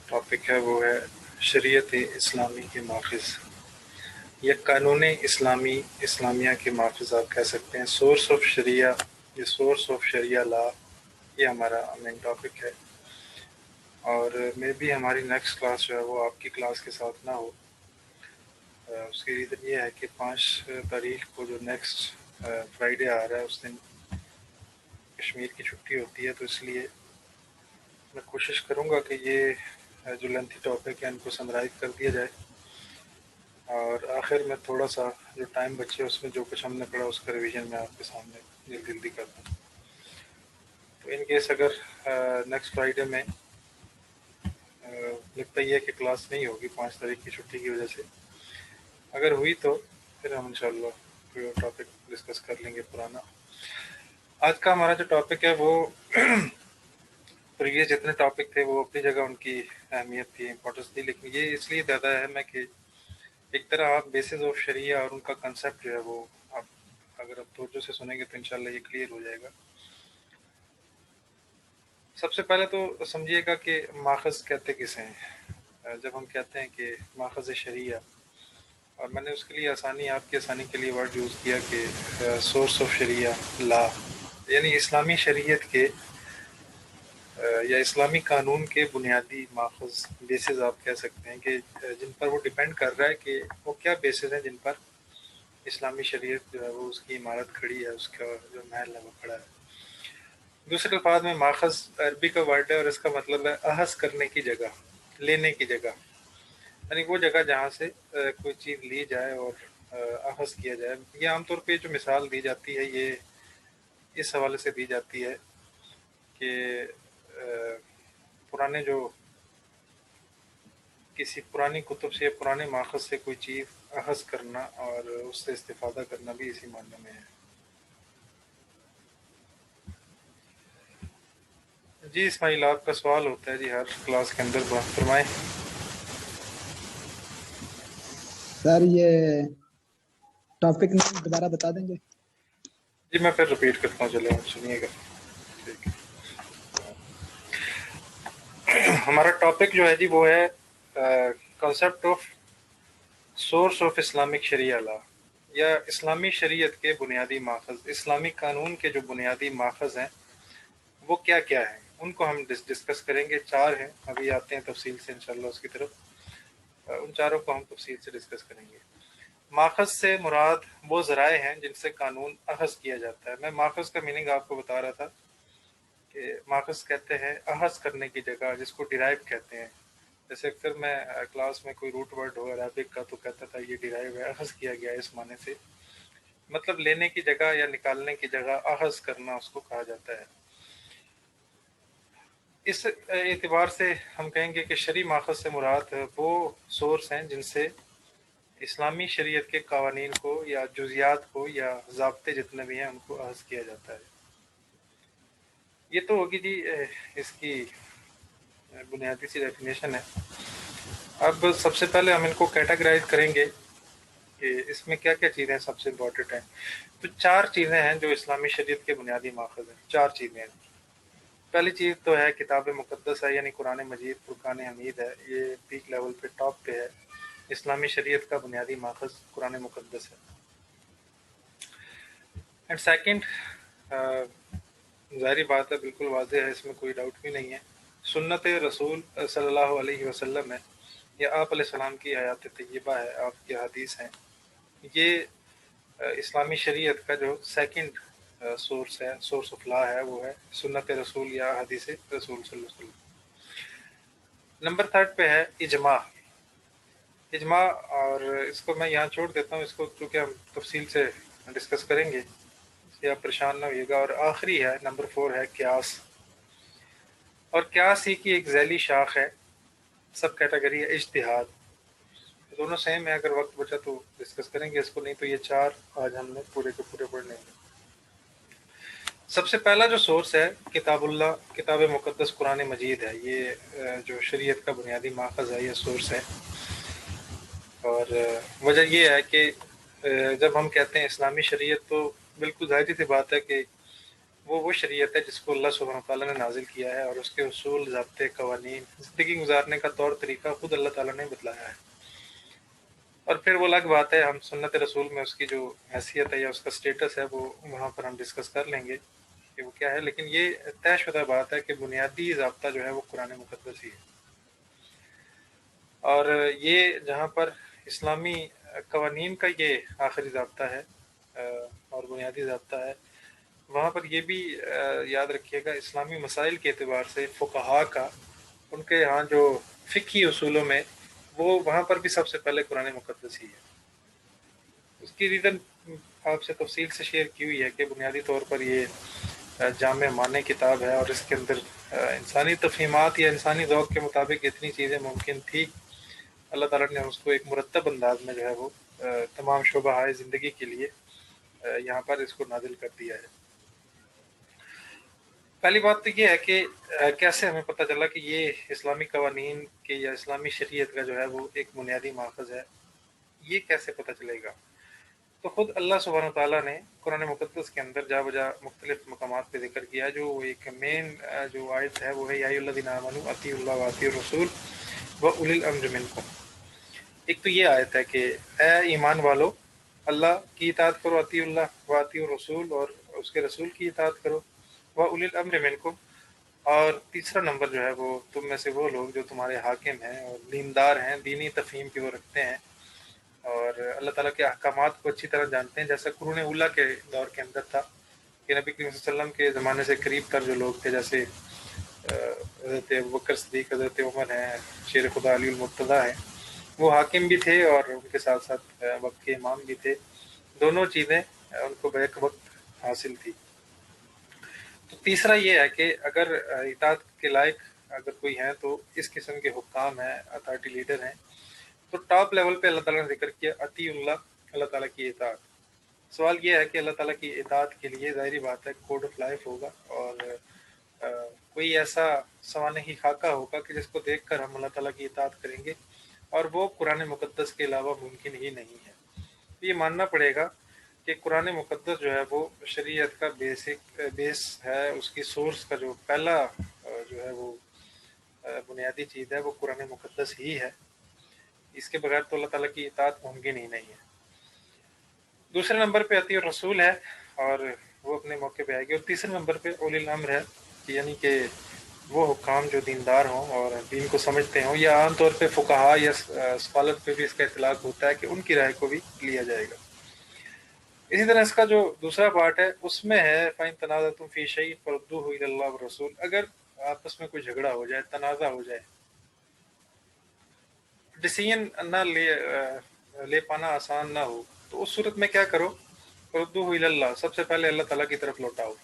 Topic ہے وہ ہے شریعت اسلامی کے ماخذ یا قانون اسلامیہ کے ماخذ آپ کہہ سکتے ہیں. سورس آف شریعہ یا سورس آف شریعہ لا، یہ ہمارا مین ٹاپک ہے. اور مے بھی ہماری نیکسٹ کلاس جو ہے وہ آپ کی کلاس کے ساتھ نہ ہو. اس کی ریزن یہ ہے کہ 5 تاریخ کو جو نیکسٹ فرائیڈے آ رہا ہے اس دن کشمیر کی چھٹی ہوتی ہے، تو اس لیے میں کوشش کروں گا کہ یہ جو لینتھی ٹاپک ہے ان کو سمرائز کر دیا جائے، اور آخر میں تھوڑا سا جو ٹائم بچے اس میں جو کچھ ہم نے پڑھا اس کا ریویژن میں آپ کے سامنے جلدی جلدی کر دوں. تو ان کیس اگر نیکسٹ فرائیڈے میں لگتا ہی ہے کہ کلاس نہیں ہوگی 5 تاریخ کی چھٹی کی وجہ سے، اگر ہوئی تو پھر ہم انشاءاللہ کوئی ٹاپک ڈسکس کر لیں گے پرانا. آج کا ہمارا جو ٹاپک ہے وہ پریویس جتنے ٹاپک تھے وہ اپنی جگہ ان کی اہمیت تھی، امپورٹنس تھی، لیکن یہ اس لیے زیادہ اہم ہے کہ ایک طرح آپ بیسز آف شریعہ اور ان کا کنسیپٹ جو ہے وہ آپ اگر آپ توجہ سے سنیں گے تو انشاءاللہ یہ کلیئر ہو جائے گا. سب سے پہلے تو سمجھیے گا کہ ماخذ کہتے کسے ہیں. جب ہم کہتے ہیں کہ ماخذ شریعہ، اور میں نے اس کے لیے آپ کی آسانی کے لیے ورڈ یوز کیا کہ سورس آف شریعہ لا، یعنی اسلامی شریعت کے یا اسلامی قانون کے بنیادی ماخذ بیسز آپ کہہ سکتے ہیں کہ جن پر وہ ڈیپینڈ کر رہا ہے کہ وہ کیا بیسز ہیں جن پر اسلامی شریعت جو ہے وہ اس کی عمارت کھڑی ہے، اس کا جو محل ہے وہ کھڑا ہے. دوسرے الفاظ میں ماخذ عربی کا ورڈ ہے اور اس کا مطلب ہے اخذ کرنے کی جگہ، لینے کی جگہ، یعنی وہ جگہ جہاں سے کوئی چیز لی جائے اور اخذ کیا جائے. یہ عام طور پہ جو مثال دی جاتی ہے یہ اس حوالے سے دی جاتی ہے کہ پرانے جو کسی پرانی کتب سے یا پرانے ماخذ سے کوئی چیز اخذ کرنا اور اس سے استفادہ کرنا بھی اسی معنی میں ہے. جی اسماعیل، آپ کا سوال ہوتا ہے جی ہر کلاس کے اندر، فرمائیں. سر یہ ٹاپک نام دوبارہ بتا دیں گے؟ جی میں پھر رپیٹ کرتا ہوں، چلے آپ سنیے گا. ٹھیک ہے، ہمارا ٹاپک جو ہے جی وہ ہے concept of source of Islamic شریعہ لا، یا اسلامی شریعت کے بنیادی ماخذ. اسلامی قانون کے جو بنیادی ماخذ ہیں وہ کیا کیا ہیں، ان کو ہم ڈسکس کریں گے. 4 ہیں، ابھی آتے ہیں تفصیل سے انشاءاللہ اس کی طرف. ان چاروں کو ہم تفصیل سے ڈسکس کریں گے. ماخذ سے مراد وہ ذرائع ہیں جن سے قانون اخذ کیا جاتا ہے. میں ماخذ کا میننگ آپ کو بتا رہا تھا کہ ماخذ کہتے ہیں اخذ کرنے کی جگہ، جس کو ڈیرائیو کہتے ہیں. جیسے اکثر میں کلاس میں کوئی روٹ ورڈ ہو عربک کا تو کہتا تھا یہ ڈیرائیو ہے، اخذ کیا گیا اس معنی سے، مطلب لینے کی جگہ یا نکالنے کی جگہ، اخذ کرنا اس کو کہا جاتا ہے. اس اعتبار سے ہم کہیں گے کہ شرعی ماخذ سے مراد وہ سورس ہیں جن سے اسلامی شریعت کے قوانین کو یا جزیات کو یا ضابطے جتنے بھی ہیں ان کو اخذ کیا جاتا ہے. یہ تو ہوگی جی اس کی بنیادی سی ڈیفینیشن ہے. اب سب سے پہلے ہم ان کو کیٹاگرائز کریں گے کہ اس میں کیا کیا چیزیں سب سے امپورٹنٹ ہیں. تو 4 چیزیں ہیں جو اسلامی شریعت کے بنیادی ماخذ ہیں. 4 چیزیں ہیں. پہلی چیز تو ہے کتاب مقدس ہے، یعنی قرآن مجید، فرقان حمید ہے. یہ پیک لیول پہ ٹاپ پہ ہے. اسلامی شریعت کا بنیادی ماخذ قرآن مقدس ہے. اینڈ سیکنڈ، ظاہری بات ہے، بالکل واضح ہے، اس میں کوئی ڈاؤٹ بھی نہیں ہے، سنت رسول صلی اللہ علیہ وسلم ہے، یا آپ علیہ السلام کی حیات طیبہ ہے، آپ کی حدیث ہیں. یہ اسلامی شریعت کا جو سیکنڈ سورس ہے، سورس آف لا ہے، وہ ہے سنت رسول یا حدیث رسول صلی اللہ علیہ وسلم. نمبر 3 پہ ہے اجماع. اجماع، اور اس کو میں یہاں چھوڑ دیتا ہوں، اس کو کیونکہ ہم تفصیل سے ڈسکس کریں گے، اس لیے آپ پریشان نہ ہوئیے گا. اور آخری ہے نمبر 4 ہے قیاس. اور قیاس ہی کی ایک ذیلی شاخ ہے، سب کیٹیگری ہے اجتہاد. دونوں سیم ہے، اگر وقت بچا تو ڈسکس کریں گے اس کو، نہیں تو یہ 4 آج ہم نے پورے کے پورے پڑھنے ہیں. سب سے پہلا جو سورس ہے کتاب اللہ، کتاب مقدس قرآن مجید ہے. یہ جو شریعت کا بنیادی ماخذ ہے، یہ سورس ہے. اور وجہ یہ ہے کہ جب ہم کہتے ہیں اسلامی شریعت تو بالکل ظاہری سی بات ہے کہ وہ شریعت ہے جس کو اللہ سبحانہ تعالیٰ نے نازل کیا ہے، اور اس کے اصول، ضابطے، قوانین، زندگی گزارنے کا طور طریقہ خود اللہ تعالیٰ نے بتلایا ہے۔ اور پھر وہ الگ بات ہے، ہم سنت رسول میں اس کی جو حیثیت ہے یا اس کا سٹیٹس ہے وہ وہاں پر ہم ڈسکس کر لیں گے کہ وہ کیا ہے، لیکن یہ طے شدہ بات ہے کہ بنیادی ضابطہ جو ہے وہ قرآن مقدس ہی ہے۔ اور یہ جہاں پر اسلامی قوانین کا یہ آخری ضابطہ ہے اور بنیادی ضابطہ ہے، وہاں پر یہ بھی یاد رکھیے گا، اسلامی مسائل کے اعتبار سے فقہا کا ان کے ہاں جو فقہی اصولوں میں وہ وہاں پر بھی سب سے پہلے قرآن مقدس ہی ہے۔ اس کی ریزن آپ سے تفصیل سے شیئر کی ہوئی ہے کہ بنیادی طور پر یہ جامع معنی کتاب ہے، اور اس کے اندر انسانی تفہیمات یا انسانی ذوق کے مطابق اتنی چیزیں ممکن تھی، اللہ تعالیٰ نے اس کو ایک مرتب انداز میں جو ہے وہ تمام شعبہ زندگی کے لیے یہاں پر اس کو نازل کر دیا ہے۔ پہلی بات تو یہ ہے کہ کیسے ہمیں پتہ چلا کہ یہ اسلامی قوانین کے یا اسلامی شریعت کا جو ہے وہ ایک بنیادی ماخذ ہے، یہ کیسے پتہ چلے گا؟ تو خود اللہ سبحانہ تعالیٰ نے قرآن مقدس کے اندر جا بجا مختلف مقامات پہ ذکر کیا، جو ایک مین جو آیت ہے وہ ہے یا ایھا الذین آمنوا اطیعوا اللہ واطیعوا الرسول واولی الامر منکم۔ ایک تو یہ آیت ہے کہ اے ایمان والو، اللہ کی اطاعت کرو، اطیعوا اللہ واطیعوا الرسول، اور اس کے رسول کی اطاعت کرو، واولی الامر منکم، اور تیسرا نمبر جو ہے وہ تم میں سے وہ لوگ جو تمہارے حاکم ہیں اور دیندار ہیں، دینی تفہیم کی وہ رکھتے ہیں اور اللہ تعالیٰ کے احکامات کو اچھی طرح جانتے ہیں، جیسا قرون اولیٰ کے دور کے اندر تھا کہ نبی کریم صلی اللہ علیہ وسلم کے زمانے سے قریب تر جو لوگ تھے، جیسے حضرت ابوبکر صدیق، حضرت عمر ہیں، شیر خدا علی المرتضیٰ ہیں، وہ حاکم بھی تھے اور ان کے ساتھ ساتھ وقت کے امام بھی تھے، دونوں چیزیں ان کو بیک وقت حاصل تھی۔ تو تیسرا یہ ہے کہ اگر اطاعت کے لائق اگر کوئی ہیں تو اس قسم کے حکام ہیں، اتھارٹی لیڈر ہیں، تو ٹاپ لیول پہ اللہ تعالیٰ نے ذکر کیا اطیع اللہ، اللہ تعالیٰ کی اطاعت۔ سوال یہ ہے کہ اللہ تعالیٰ کی اطاعت کے لیے ظاہری بات ہے کوڈ آف لائف ہوگا، اور کوئی ایسا سوانحی خاکہ ہوگا کہ جس کو دیکھ کر ہم اللہ تعالیٰ کی اطاعت کریں گے، اور وہ قرآن مقدس کے علاوہ ممکن ہی نہیں ہے۔ یہ ماننا پڑے گا کہ قرآن مقدس جو ہے وہ شریعت کا بیس ہے، اس کی سورس کا جو پہلا جو ہے وہ بنیادی چیز ہے وہ قرآن مقدس ہی ہے، اس کے بغیر تو اللہ تعالیٰ کی اطاعت ممکن ہی نہیں ہے۔ دوسرے نمبر پہ اطیع الرسول ہے، اور وہ اپنے موقع پہ آئے گی، اور تیسرے نمبر پہ اولی الامر ہے، یعنی کہ وہ حکام جو دیندار ہوں اور دین کو سمجھتے ہوں، یا عام طور پہ فقہا یا اسکالر پہ بھی اس کا اطلاق ہوتا ہے کہ ان کی رائے کو بھی لیا جائے گا۔ اسی طرح اس کا جو دوسرا پارٹ ہے اس میں ہے فَإِن تَنَازَعْتُمْ فِي شَيْءٍ فَرُدُّوهُ إِلَى اللَّهِ وَالرَّسُولِ، اگر آپس میں کوئی جھگڑا ہو جائے، تنازع ہو جائے، ڈیسیژن نہ لے پانا آسان نہ ہو، تو اس صورت میں کیا کرو؟ فَرُدُّوهُ إِلَى اللَّهِ، سب سے پہلے اللہ تعالیٰ کی طرف لوٹاؤ،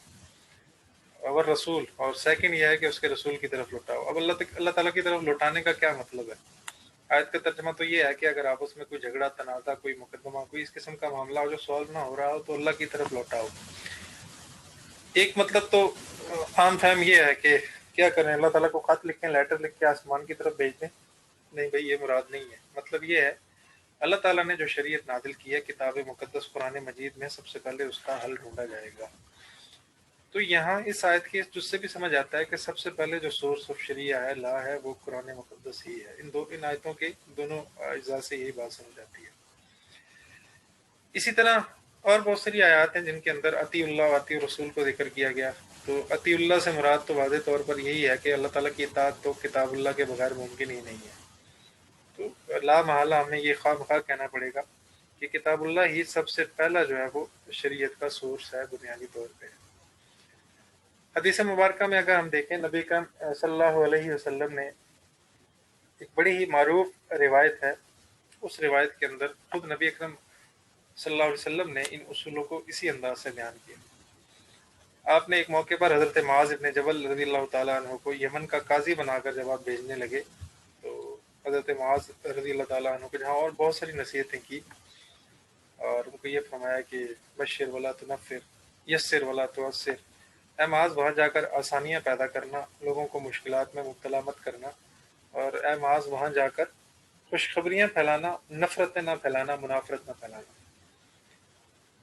اور رسول، اور سیکنڈ یہ ہے کہ اس کے رسول کی طرف لوٹاؤ۔ اب اللہ تعالیٰ کی طرف لوٹانے کا کیا مطلب ہے؟ آیت کا ترجمہ تو یہ ہے کہ اگر آپس میں کوئی جھگڑا، تنازع، کوئی مقدمہ، کوئی اس قسم کا معاملہ ہو جو سالو نہ ہو رہا ہو، تو اللہ کی طرف لوٹاؤ۔ ایک مطلب تو عام فہم یہ ہے کہ کیا کریں، اللہ تعالیٰ کو خط لکھیں، لیٹر لکھ کے آسمان کی طرف بھیج دیں؟ نہیں بھائی، یہ مراد نہیں ہے۔ مطلب یہ ہے اللہ تعالیٰ نے جو شریعت نازل کی ہے کتاب مقدس قرآن مجید میں، سب سے پہلے اس کا حل ڈھونڈا جائے گا۔ تو یہاں اس آیت کے جس سے بھی سمجھ آتا ہے کہ سب سے پہلے جو سورس آف شریعہ ہے، لا ہے، وہ قرآن مقدس ہی ہے۔ ان آیتوں کے دونوں اجزاء سے یہی بات سمجھ آتی ہے۔ اسی طرح اور بہت ساری آیات ہیں جن کے اندر اطیع اللہ واطیع رسول کو ذکر کیا گیا۔ تو اطیع اللہ سے مراد تو واضح طور پر یہی ہے کہ اللہ تعالیٰ کی اطاعت تو کتاب اللہ کے بغیر ممکن ہی نہیں ہے۔ تو لا محالہ ہمیں یہ خواہ مخواہ کہنا پڑے گا کہ کتاب اللہ ہی سب سے پہلا جو ہے وہ شریعت کا سورس ہے بنیادی طور پہ۔ حدیث مبارکہ میں اگر ہم دیکھیں، نبی اکرم صلی اللہ علیہ وسلم نے ایک بڑی ہی معروف روایت ہے، اس روایت کے اندر خود نبی اکرم صلی اللہ علیہ وسلم نے ان اصولوں کو اسی انداز سے بیان کیا۔ آپ نے ایک موقع پر حضرت معاذ ابن جبل رضی اللہ تعالیٰ عنہ کو یمن کا قاضی بنا کر جب آپ بھیجنے لگے، تو حضرت معاذ رضی اللہ تعالیٰ عنہ کو جہاں اور بہت ساری نصیحتیں کی، اور ان کو یہ فرمایا کہ بشر ولا تنفر، یسر ولا تعسر، اے معاذ وہاں جا کر آسانیاں پیدا کرنا، لوگوں کو مشکلات میں مبتلا مت کرنا، اور اے معاذ وہاں جا کر خوشخبریاں پھیلانا، نفرتیں نہ پھیلانا، منافرت نہ پھیلانا۔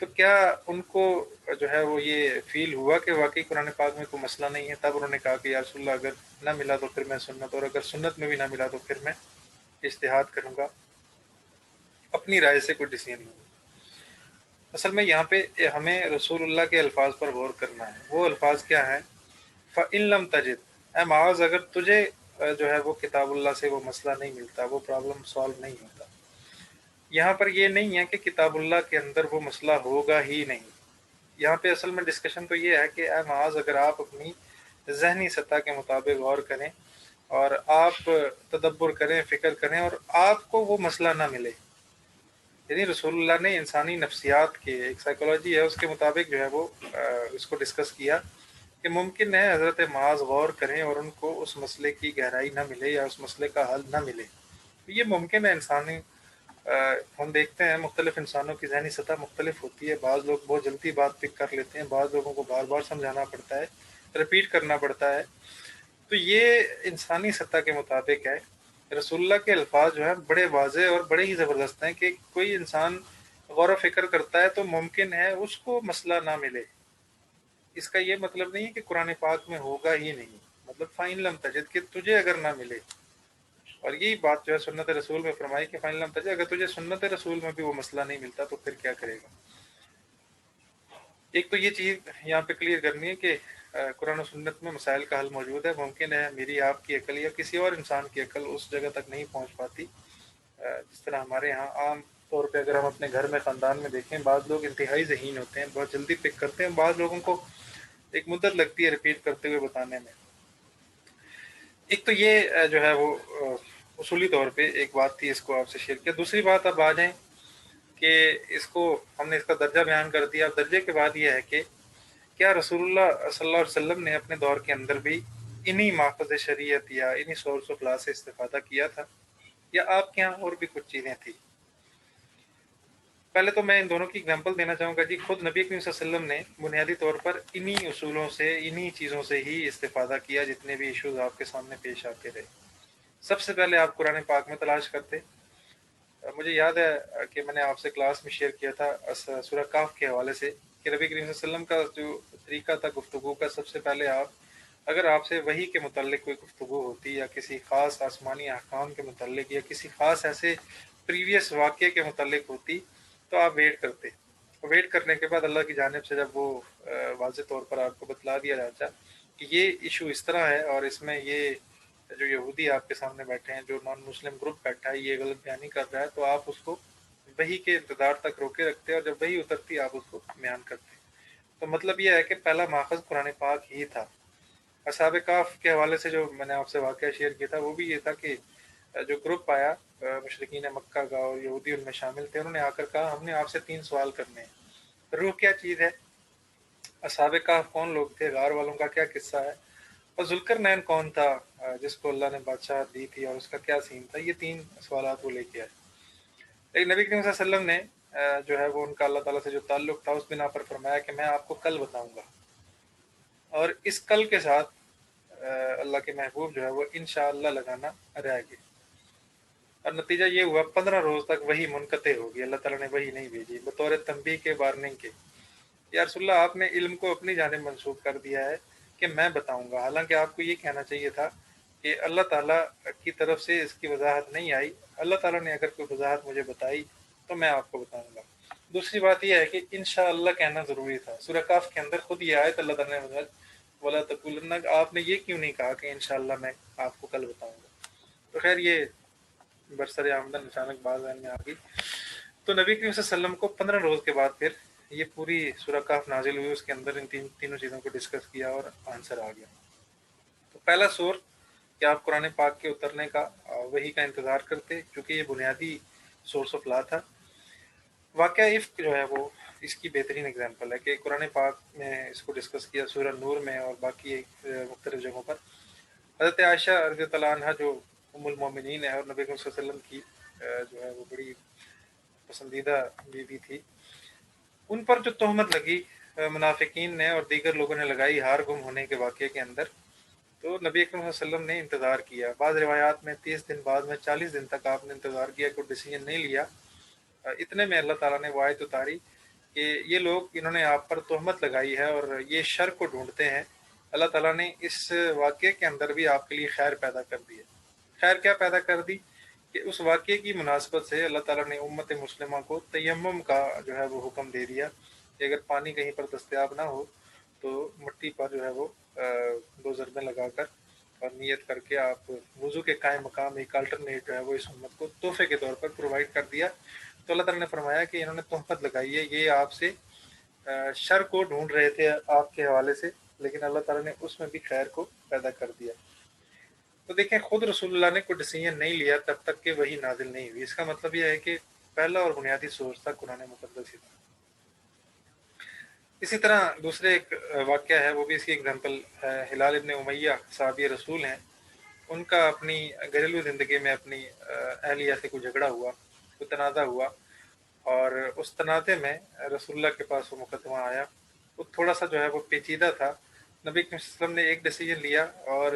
تو کیا ان کو جو ہے وہ یہ فیل ہوا کہ واقعی قرآن پاک میں کوئی مسئلہ نہیں ہے؟ تب انہوں نے کہا کہ یا رسول اللہ اگر نہ ملا تو پھر میں سنت، اور اگر سنت میں بھی نہ ملا تو پھر میں اجتہاد کروں گا، اپنی رائے سے کوئی ڈیسیژن نہیں۔ اصل میں یہاں پہ ہمیں رسول اللہ کے الفاظ پر غور کرنا ہے۔ وہ الفاظ کیا ہیں؟ فَإِن لَمْ تَجِدْ، اے معاذ اگر تجھے جو ہے وہ کتاب اللہ سے وہ مسئلہ نہیں ملتا، وہ پرابلم سالو نہیں ہوتا۔ یہاں پر یہ نہیں ہے کہ کتاب اللہ کے اندر وہ مسئلہ ہوگا ہی نہیں۔ یہاں پہ اصل میں ڈسکشن تو یہ ہے کہ اے معاذ اگر آپ اپنی ذہنی سطح کے مطابق غور کریں اور آپ تدبر کریں، فکر کریں، اور آپ کو وہ مسئلہ نہ ملے، یعنی رسول اللہ نے انسانی نفسیات کے ایک سائیکولوجی ہے، اس کے مطابق جو ہے وہ اس کو ڈسکس کیا کہ ممکن ہے حضرت معاذ غور کریں اور ان کو اس مسئلے کی گہرائی نہ ملے یا اس مسئلے کا حل نہ ملے۔ یہ ممکن ہے، انسانی ہم دیکھتے ہیں مختلف انسانوں کی ذہنی سطح مختلف ہوتی ہے، بعض لوگ بہت جلدی بات پک کر لیتے ہیں، بعض لوگوں کو بار بار سمجھانا پڑتا ہے، ریپیٹ کرنا پڑتا ہے، تو یہ انسانی سطح کے مطابق ہے۔ رسول اللہ کے الفاظ جو ہیں بڑے واضح اور بڑے ہی زبردست ہیں کہ کوئی انسان غور و فکر کرتا ہے تو ممکن ہے اس کو مسئلہ نہ ملے۔ اس کا یہ مطلب نہیں ہے کہ قرآن پاک میں ہوگا ہی نہیں، مطلب فَإِن لَمْ تَجِدْ کہ تجھے اگر نہ ملے، اور یہی بات جو ہے سنت رسول میں فرمائی کہ فَإِن لَمْ تَجِدْ، اگر تجھے سنت رسول میں بھی وہ مسئلہ نہیں ملتا تو پھر کیا کرے گا؟ ایک تو یہ چیز یہاں پہ کلیئر کرنی ہے کہ قرآن و سنت میں مسائل کا حل موجود ہے۔ ممکن ہے میری آپ کی عقل یا کسی اور انسان کی عقل اس جگہ تک نہیں پہنچ پاتی، جس طرح ہمارے ہاں عام طور پہ اگر ہم اپنے گھر میں خاندان میں دیکھیں، بعض لوگ انتہائی ذہین ہوتے ہیں، بہت جلدی پک کرتے ہیں، بعض لوگوں کو ایک مدت لگتی ہے ریپیٹ کرتے ہوئے بتانے میں۔ ایک تو یہ جو ہے وہ اصولی طور پہ ایک بات تھی، اس کو آپ سے شیئر کیا۔ دوسری بات اب آ جائیں کہ اس کو ہم نے اس کا درجہ بیان کر دیا۔ اب درجے کے بعد یہ ہے کہ کیا رسول اللہ صلی اللہ علیہ وسلم نے اپنے دور کے اندر بھی انہی ماخذ شریعت یا انہی سورس آف لا سے استفادہ کیا تھا، یا آپ کے ہاں اور بھی کچھ چیزیں تھیں؟ پہلے تو میں ان دونوں کی اگزامپل دینا چاہوں گا جی۔ خود نبی کریم صلی اللہ علیہ وسلم نے بنیادی طور پر انہی اصولوں سے، انہی چیزوں سے ہی استفادہ کیا جتنے بھی ایشوز آپ کے سامنے پیش آتے رہے۔ سب سے پہلے آپ قرآن پاک میں تلاش کرتے۔ مجھے یاد ہے کہ میں نے آپ سے کلاس میں شیئر کیا تھا سورہ کہف کے حوالے سے کہ نبی کریم صلی اللہ علیہ وسلم کا جو طریقہ تھا گفتگو کا، سب سے پہلے اگر آپ سے وحی کے متعلق کوئی گفتگو ہوتی یا کسی خاص آسمانی احکام کے متعلق یا کسی خاص ایسے پریویس واقعے کے متعلق ہوتی تو آپ ویٹ کرتے۔ ویٹ کرنے کے بعد اللہ کی جانب سے جب وہ واضح طور پر آپ کو بتلا دیا جاتا کہ یہ ایشو اس طرح ہے اور اس میں یہ جو یہودی آپ کے سامنے بیٹھے ہیں، جو نان مسلم گروپ بیٹھا ہے، یہ غلط بیانی کر رہا ہے، تو آپ اس کو وحی کے انتظار تک روکے رکھتے، اور جب وحی اترتی آپ اس کو بیان کرتے۔ تو مطلب یہ ہے کہ پہلا ماخذ قرآن پاک ہی تھا۔ اصحاب کہف کے حوالے سے جو میں نے آپ سے واقعہ شیئر کیا تھا وہ بھی یہ تھا کہ جو گروپ آیا مشرکین مکہ کا اور یہودی ان میں شامل تھے، انہوں نے آ کر کہا ہم نے آپ سے 3 سوال کرنے ہیں۔ روح کیا چیز ہے؟ اصحاب کہف کون لوگ تھے؟ غار والوں کا کیا قصہ ہے؟ اور ذوالقرنین کون تھا جس کو اللہ نے بادشاہ دی تھی، اور اس کا کیا سین تھا؟ یہ 3 سوالات وہ لے کے آئے۔ لیکن نبی کریم صلی اللہ علیہ وسلم نے جو ہے وہ ان کا اللہ تعالیٰ سے جو تعلق تھا اس بنا پر فرمایا کہ میں آپ کو کل بتاؤں گا، اور اس کل کے ساتھ اللہ کے محبوب جو ہے وہ انشاءاللہ لگانا رہ گئے، اور نتیجہ یہ ہوا 15 روز تک وہی منقطع ہوگی، اللہ تعالیٰ نے وہی نہیں بھیجی بطور تنبیہ کے، وارننگ کے۔ یا رسول اللہ آپ نے علم کو اپنی جانب منسوخ کر دیا ہے کہ میں بتاؤں گا، حالانکہ آپ کو یہ کہنا چاہیے تھا کہ اللہ تعالیٰ کی طرف سے اس کی وضاحت نہیں آئی، اللہ تعالیٰ نے اگر کوئی وضاحت مجھے بتائی تو میں آپ کو بتاؤں گا۔ دوسری بات یہ ہے کہ انشاءاللہ کہنا ضروری تھا۔ سورہ کہف کے اندر خود یہ آیت اللہ تعالیٰ نے وَلَا تَقُولَنَّ، آپ نے یہ کیوں نہیں کہا کہ انشاءاللہ میں آپ کو کل بتاؤں گا؟ تو خیر یہ برسر آمدن اچانک بات ذہن میں آ گئی۔ تو نبی کریم صلی اللہ علیہ وسلم کو 15 روز کے بعد پھر یہ پوری سورہ کہف نازل ہوئی، اس کے اندر ان تینوں چیزوں کو ڈسکس کیا اور آنسر آ گیا۔ تو پہلا سور کہ آپ قرآن پاک کے اترنے کا وحی کا انتظار کرتے، کیونکہ یہ بنیادی سورس آف لا تھا۔ واقعہ افک جو ہے وہ اس کی بہترین اگزامپل ہے کہ قرآن پاک میں اس کو ڈسکس کیا سورہ نور میں اور باقی مختلف جگہوں پر۔ حضرت عائشہ رضی اللہ عنہ جو ام المومنین ہے اور نبی صلی اللہ علیہ وسلم کی جو ہے وہ بڑی پسندیدہ بیوی تھی، ان پر جو تہمت لگی منافقین نے اور دیگر لوگوں نے لگائی ہار گم ہونے کے واقعے کے اندر، تو نبی اکرم صلی اللہ علیہ وسلم نے انتظار کیا۔ بعض روایات میں 30 دن، بعد میں 40 دن تک آپ نے انتظار کیا، کوئی ڈیسیجن نہیں لیا۔ اتنے میں اللہ تعالیٰ نے وہ آیت اتاری کہ یہ لوگ انہوں نے آپ پر تہمت لگائی ہے اور یہ شر کو ڈھونڈتے ہیں، اللہ تعالیٰ نے اس واقعے کے اندر بھی آپ کے لیے خیر پیدا کر دی ہے۔ خیر کیا پیدا کر دی کہ اس واقعے کی مناسبت سے اللہ تعالیٰ نے امت مسلمہ کو تیمم کا جو ہے وہ حکم دے دیا کہ اگر پانی کہیں پر دستیاب نہ ہو تو مٹی پر جو ہے وہ 2 ضربیں لگا کر اور نیت کر کے آپ وضو کے قائم مقام ایک الٹرنیٹ جو ہے وہ اس امت کو تحفے کے طور پر پرووائڈ کر دیا۔ تو اللہ تعالیٰ نے فرمایا کہ انہوں نے تہمت لگائی ہے، یہ آپ سے شر کو ڈھونڈ رہے تھے آپ کے حوالے سے، لیکن اللہ تعالیٰ نے اس میں بھی خیر کو پیدا کر دیا۔ تو دیکھیں، خود رسول اللہ نے کوئی ڈیسیژن نہیں لیا تب تک کہ وہی نازل نہیں ہوئی۔ اس کا مطلب یہ ہے کہ پہلا اور بنیادی سورس تھا قرآن مقدس ہی تھا۔ اسی طرح دوسرے ایک واقعہ ہے، وہ بھی اس کی اگزامپل ہے۔ ہلال ابن امیہ صحابی رسول ہیں، ان کا اپنی گھریلو زندگی میں اپنی اہلیہ سے کوئی جھگڑا ہوا، کوئی تنازع ہوا، اور اس تنازع میں رسول اللہ کے پاس وہ مقدمہ آیا۔ وہ تھوڑا سا جو ہے وہ پیچیدہ تھا۔ نبی کریم صلی اللہ علیہ وسلم نے ایک ڈیسیجن لیا اور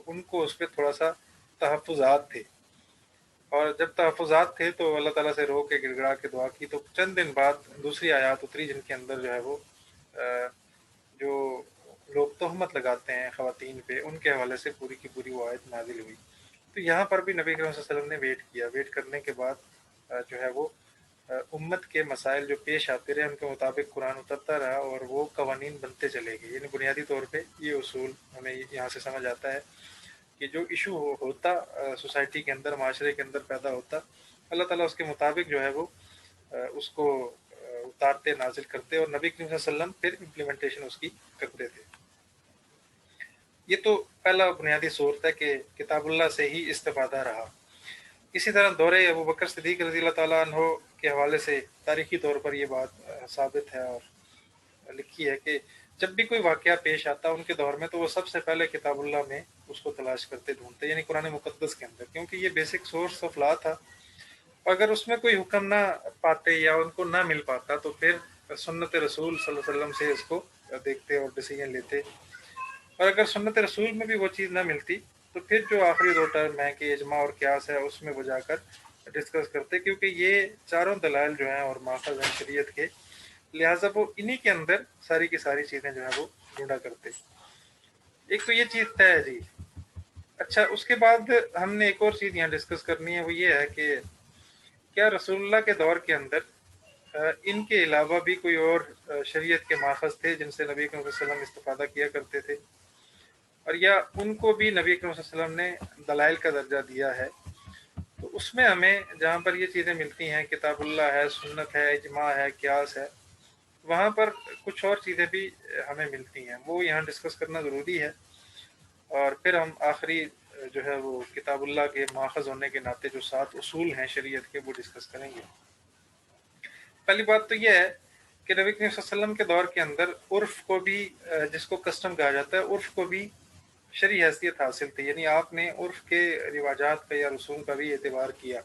ان کو اس پہ تھوڑا سا تحفظات تھے، اور جب تحفظات تھے تو اللہ تعالیٰ سے رو کے گڑ گڑا کے دعا کی، تو چند دن بعد دوسری آیات اتری جن کے اندر جو ہے وہ جو لوگ تہمت لگاتے ہیں خواتین پہ، ان کے حوالے سے پوری کی پوری وہ آیت نازل ہوئی۔ تو یہاں پر بھی نبی کریم صلی اللہ علیہ وسلم نے ویٹ کیا، ویٹ کرنے کے بعد جو ہے وہ امت کے مسائل جو پیش آتے رہے ان کے مطابق قرآن اترتا رہا اور وہ قوانین بنتے چلے گئے۔ یعنی بنیادی طور پہ یہ اصول ہمیں یہاں سے سمجھ آتا ہے کہ جو ایشو ہوتا سوسائٹی کے اندر، معاشرے کے اندر پیدا ہوتا، اللہ تعالیٰ اس کے مطابق جو ہے وہ اس کو اتارتے، نازل کرتے، اور نبی کریم صلی اللہ علیہ وسلم پھر امپلیمنٹیشن اس کی کرتے تھے۔ یہ تو پہلا بنیادی صورت ہے کہ کتاب اللہ سے ہی استفادہ رہا۔ اسی طرح دورے ابو بکر صدیق رضی اللہ تعالیٰ عنہ کے حوالے سے تاریخی طور پر یہ بات ثابت ہے اور لکھی ہے کہ جب بھی کوئی واقعہ پیش آتا ان کے دور میں تو وہ سب سے پہلے کتاب اللہ میں اس کو تلاش کرتے ڈھونڈتے، یعنی قرآن مقدس کے اندر، کیونکہ یہ بیسک سورس آف لا تھا۔ اگر اس میں کوئی حکم نہ پاتے یا ان کو نہ مل پاتا تو پھر سنت رسول صلی اللہ علیہ وسلم سے اس کو دیکھتے اور ڈیسیجن لیتے، اور اگر سنت رسول میں بھی وہ چیز نہ ملتی تو پھر جو آخری 2 ٹرم ہے کہ اجماع اور قیاس ہے اس میں وہ جا کر ڈسکس کرتے، کیونکہ یہ چاروں دلائل جو ہیں اور ماخذ ہیں شریعت کے، لہٰذا وہ انہی کے اندر ساری کی ساری چیزیں جو ہیں وہ ڈھونڈا کرتے۔ ایک تو یہ چیز طے ہے جی۔ اچھا، اس کے بعد ہم نے ایک اور چیز یہاں ڈسکس کرنی ہے، وہ یہ ہے کہ کیا رسول اللہ کے دور کے اندر ان کے علاوہ بھی کوئی اور شریعت کے ماخذ تھے جن سے نبی کریم صلی اللہ علیہ وسلم استفادہ کیا کرتے تھے، اور یا ان کو بھی نبی کریم صلی اللہ علیہ وسلم نے دلائل کا درجہ دیا ہے؟ تو اس میں ہمیں جہاں پر یہ چیزیں ملتی ہیں، کتاب اللہ ہے، سنت ہے، اجماع ہے، قیاس ہے، وہاں پر کچھ اور چیزیں بھی ہمیں ملتی ہیں، وہ یہاں ڈسکس کرنا ضروری ہے، اور پھر ہم آخری جو ہے وہ کتاب اللہ کے ماخذ ہونے کے ناطے جو 7 اصول ہیں شریعت کے وہ ڈسکس کریں گے۔ پہلی بات تو یہ ہے کہ نبی کریم صلی اللہ علیہ وسلم کے دور کے اندر عرف کو بھی، جس کو کسٹم کہا جاتا ہے، عرف کو بھی شرعی حیثیت حاصل تھی، یعنی آپ نے عرف کے رواجات کا یا رسوم کا بھی اعتبار کیا۔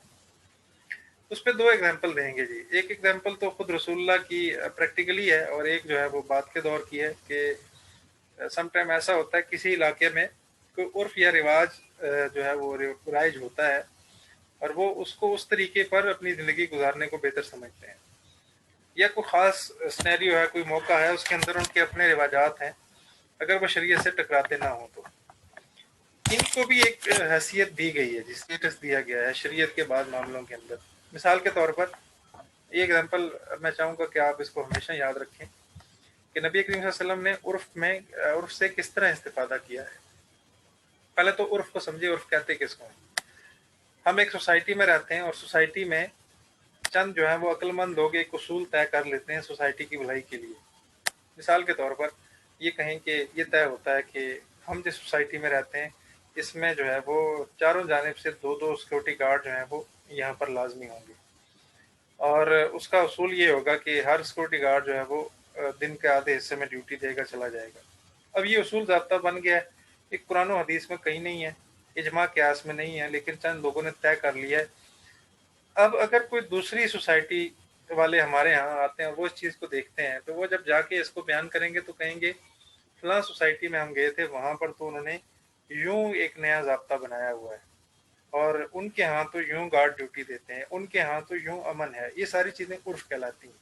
اس پہ 2 ایگزامپل دیں گے جی۔ ایک ایگزامپل تو خود رسول اللہ کی پریکٹیکلی ہے، اور ایک جو ہے وہ بعد کے دور کی ہے کہ سم ٹائم ایسا ہوتا ہے کسی علاقے میں کوئی عرف یا رواج جو ہے وہ رائج ہوتا ہے، اور وہ اس کو اس طریقے پر اپنی زندگی گزارنے کو بہتر سمجھتے ہیں، یا کوئی خاص سینیریو ہے، کوئی موقع ہے، اس کے اندر ان کے اپنے رواجات ہیں، اگر وہ شریعت سے ٹکراتے نہ ہوں تو ان کو بھی ایک حیثیت دی گئی ہے، جس اسٹیٹس دیا گیا ہے شریعت کے بعد معاملوں کے اندر۔ مثال کے طور پر یہ ایگزامپل میں چاہوں گا کہ آپ اس کو ہمیشہ یاد رکھیں کہ نبی کریم صلی اللہ علیہ وسلم نے عرف سے کس طرح استفادہ کیا ہے۔ پہلے تو عرف کو سمجھے، عرف کہتے کس کو ہیں۔ ہم ایک سوسائٹی میں رہتے ہیں، اور سوسائٹی میں چند جو ہیں وہ عقل مند لوگ ایک اصول طے کر لیتے ہیں سوسائٹی کی بھلائی کے لیے۔ مثال کے طور پر یہ کہیں کہ یہ طے ہوتا ہے کہ ہم جس سوسائٹی میں رہتے ہیں اس میں جو ہے وہ چاروں جانب سے 2 سیکورٹی گارڈ جو ہیں وہ یہاں پر لازمی ہوں گے، اور اس کا اصول یہ ہوگا کہ ہر سیکورٹی گارڈ جو ہے وہ دن کے آدھے حصے میں ڈیوٹی دے گا، چلا جائے گا۔ اب یہ اصول ضابطہ بن گیا ہے، ایک قرآن و حدیث میں کہیں نہیں ہے، اجماع قیاس میں نہیں ہے، لیکن چند لوگوں نے طے کر لیا ہے۔ اب اگر کوئی دوسری سوسائٹی والے ہمارے یہاں آتے ہیں اور وہ اس چیز کو دیکھتے ہیں تو وہ جب جا کے اس کو بیان کریں گے تو کہیں گے فلاں سوسائٹی میں ہم گئے تھے، وہاں پر تو انہوں نے یوں ایک نیا ضابطہ بنایا ہوا ہے، اور ان کے ہاں تو یوں گارڈ ڈیوٹی دیتے ہیں، ان کے ہاں تو یوں امن ہے۔ یہ ساری چیزیں عرف کہلاتی ہیں۔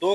2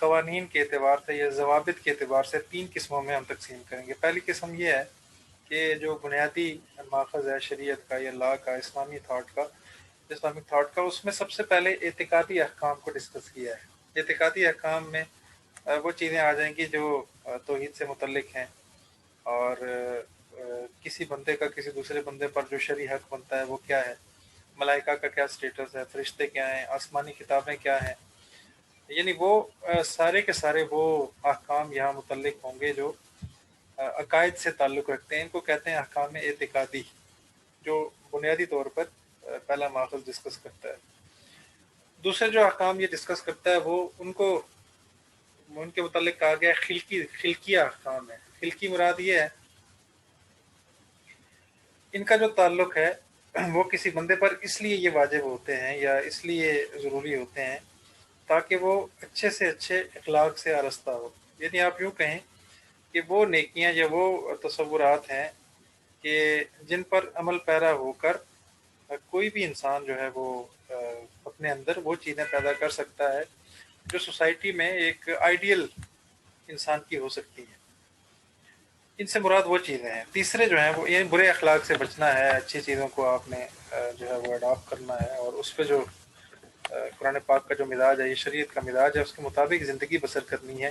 قوانین کے اعتبار سے یا ضوابط کے اعتبار سے 3 قسموں میں ہم تقسیم کریں گے۔ پہلی قسم یہ ہے کہ جو بنیادی ماخذ ہے شریعت کا یا لا کا، اسلامک تھاٹ کا، اس میں سب سے پہلے اعتقادی احکام کو ڈسکس کیا ہے۔ اعتقادی احکام میں وہ چیزیں آ جائیں گی جو توحید سے متعلق ہیں، اور کسی بندے کا کسی دوسرے بندے پر جو شرعی حق بنتا ہے وہ کیا ہے، ملائکہ کا کیا سٹیٹس ہے، فرشتے کیا ہیں، آسمانی کتابیں کیا ہیں، یعنی وہ سارے کے سارے وہ احکام یہاں متعلق ہوں گے جو عقائد سے تعلق رکھتے ہیں۔ ان کو کہتے ہیں احکام اعتقادی، جو بنیادی طور پر پہلا ماخذ ڈسکس کرتا ہے۔ دوسرے جو احکام یہ ڈسکس کرتا ہے وہ ان کے متعلق کہا گیا خلقیہ احکام ہے۔ خلقی مراد یہ ہے ان کا جو تعلق ہے وہ کسی بندے پر اس لیے یہ واجب ہوتے ہیں یا اس لیے ضروری ہوتے ہیں تاکہ وہ اچھے سے اچھے اخلاق سے آراستہ ہو۔ یعنی آپ یوں کہیں کہ وہ نیکیاں یا وہ تصورات ہیں کہ جن پر عمل پیرا ہو کر کوئی بھی انسان جو ہے وہ اپنے اندر وہ چیزیں پیدا کر سکتا ہے جو سوسائٹی میں ایک آئیڈیل انسان کی ہو سکتی ہیں۔ ان سے مراد وہ چیزیں ہیں۔ تیسرے جو ہیں وہ یعنی برے اخلاق سے بچنا ہے، اچھی چیزوں کو آپ نے جو ہے وہ اڈاپٹ کرنا ہے، اور اس پہ جو قرآن پاک کا جو مزاج ہے، یہ شریعت کا مزاج ہے، اس کے مطابق زندگی بسر کرنی ہے۔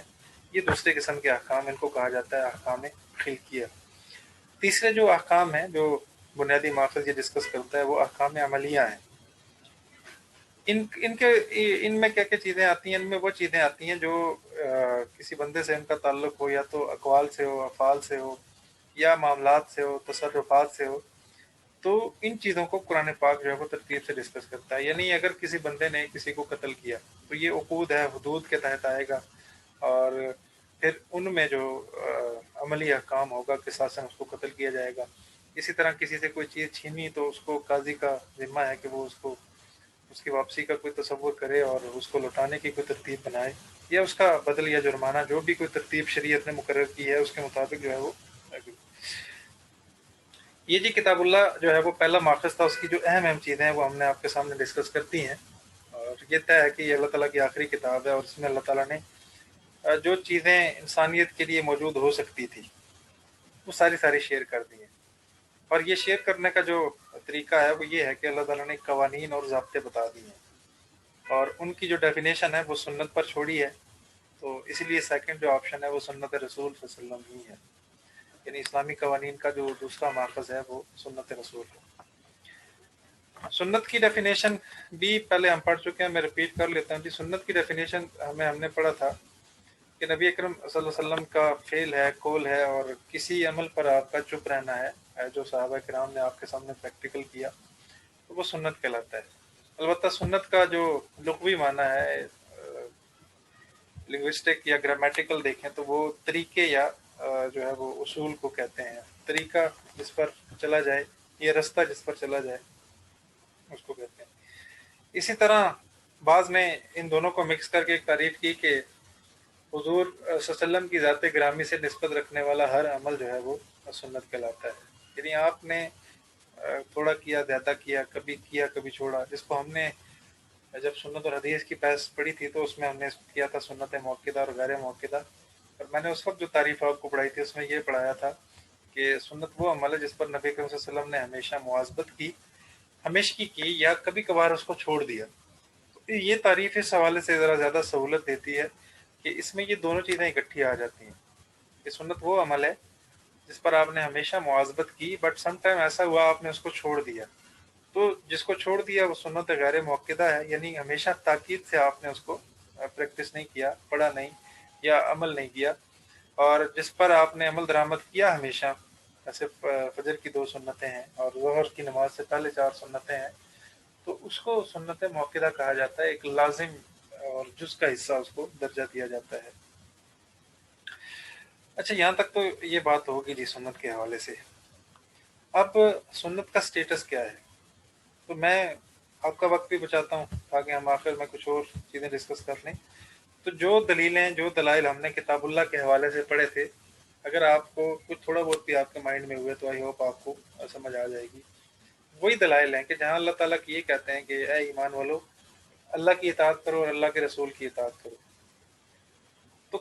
یہ دوسرے قسم کے احکام، ان کو کہا جاتا ہے احکام خلقیہ۔ تیسرے جو احکام ہیں جو بنیادی ماخذ یہ ڈسکس کرتا ہے وہ احکام عملیہ ہیں۔ ان میں کیا کیا چیزیں آتی ہیں؟ ان میں وہ چیزیں آتی ہیں جو کسی بندے سے ان کا تعلق ہو، یا تو اقوال سے ہو، افعال سے ہو، یا معاملات سے ہو، تصرفات سے ہو۔ تو ان چیزوں کو قرآن پاک جو ہے وہ ترتیب سے ڈسکس کرتا ہے۔ یعنی اگر کسی بندے نے کسی کو قتل کیا تو یہ عقود ہے، حدود کے تحت آئے گا، اور پھر ان میں جو عملی احکام ہوگا قصاصاً اس کو قتل کیا جائے گا۔ اسی طرح کسی سے کوئی چیز چھینی تو اس کو قاضی کا ذمہ ہے کہ وہ اس کی واپسی کا کوئی تصور کرے اور اس کو لوٹانے کی کوئی ترتیب بنائے، یا اس کا بدل یا جرمانہ جو بھی کوئی ترتیب شریعت نے مقرر کی ہے اس کے مطابق جو ہے وہ۔ یہ جی کتاب اللہ جو ہے وہ پہلا ماخذ تھا، اس کی جو اہم چیزیں ہیں وہ ہم نے آپ کے سامنے ڈسکس کرتی ہیں، اور یہ طے ہے کہ یہ اللہ تعالیٰ کی آخری کتاب ہے، اور اس میں اللہ تعالیٰ نے جو چیزیں انسانیت کے لیے موجود ہو سکتی تھی وہ ساری شیئر کر دی ہیں۔ اور یہ شیئر کرنے کا جو طریقہ ہے وہ یہ ہے کہ اللہ تعالیٰ نے قوانین اور ضابطے بتا دی ہیں، اور ان کی جو ڈیفینیشن ہے وہ سنت پر چھوڑی ہے۔ تو اسی لیے سیکنڈ جو آپشن ہے وہ سنت رسول صلی اللہ علیہ وسلم ہی ہے، یعنی اسلامی قوانین کا جو دوسرا ماخذ ہے وہ سنت رسول ہے۔ سنت کی ڈیفینیشن بھی پہلے ہم پڑھ چکے ہیں، میں ریپیٹ کر لیتا ہوں۔ جی سنت کی ڈیفینیشن ہم نے پڑھا تھا کہ نبی اکرم صلی اللہ علیہ وسلم کا فعل ہے، قول ہے، اور کسی عمل پر آپ کا چپ رہنا ہے جو صحابہ کرام نے آپ کے سامنے پریکٹیکل کیا، تو وہ سنت کہلاتا ہے۔ البتہ سنت کا جو لغوی معنی ہے، لنگوسٹک یا گرامیٹیکل دیکھیں تو وہ طریقے یا جو ہے وہ اصول کو کہتے ہیں۔ طریقہ جس پر چلا جائے یا رستہ جس پر چلا جائے اس کو کہتے ہیں۔ اسی طرح بعض نے ان دونوں کو مکس کر کے ایک تعریف کی کہ حضور صلی اللہ علیہ وسلم کی ذات گرامی سے نسبت رکھنے والا ہر عمل جو ہے وہ سنت کہلاتا ہے۔ یعنی آپ نے تھوڑا کیا، زیادہ کیا کبھی چھوڑا، جس کو ہم نے جب سنت اور حدیث کی بحث پڑھی تھی تو اس میں ہم نے کیا تھا سنت موقدہ اور غیر موقدہ، اور میں نے اس وقت جو تعریف آپ کو پڑھائی تھی اس میں یہ پڑھایا تھا کہ سنت وہ عمل ہے جس پر نبی کریم صلی اللہ علیہ وسلم نے ہمیشہ مواظبت کی، ہمیشگی کی، یا کبھی کبھار اس کو چھوڑ دیا۔ تو یہ تعریف اس حوالے سے ذرا زیادہ سہولت دیتی ہے کہ اس میں یہ دونوں چیزیں اکٹھی آ جاتی ہیں کہ سنت وہ عمل ہے جس پر آپ نے ہمیشہ مواظبت کی، بٹ سم ٹائم ایسا ہوا آپ نے اس کو چھوڑ دیا، تو جس کو چھوڑ دیا وہ سنت غیر موقدہ ہے، یعنی ہمیشہ تاکید سے آپ نے اس کو پریکٹس نہیں کیا، پڑھا نہیں یا عمل نہیں کیا، اور جس پر آپ نے عمل درآمد کیا ہمیشہ، جیسے فجر کی 2 سنتیں ہیں اور ظہر کی نماز سے پہلے 4 سنتیں ہیں، تو اس کو سنت موقدہ کہا جاتا ہے۔ ایک لازم اور جز کا حصہ اس کو درجہ دیا جاتا ہے۔ اچھا، یہاں تک تو یہ بات ہوگی جی سنت کے حوالے سے۔ اب سنت کا سٹیٹس کیا ہے؟ تو میں آپ کا وقت بھی بچاتا ہوں تاکہ ہم آخر میں کچھ اور چیزیں ڈسکس کر لیں۔ تو جو دلیلیں، جو دلائل ہم نے کتاب اللہ کے حوالے سے پڑھے تھے، اگر آپ کو کچھ تھوڑا بہت بھی آپ کے مائنڈ میں ہوئے تو آئی ہوپ آپ کو سمجھ آ جائے گی۔ وہی دلائل ہیں کہ جہاں اللہ تعالیٰ کی یہ کہتے ہیں کہ اے ایمان والو، اللہ کی اطاعت کرو اور اللہ کے رسول کی اطاعت کرو،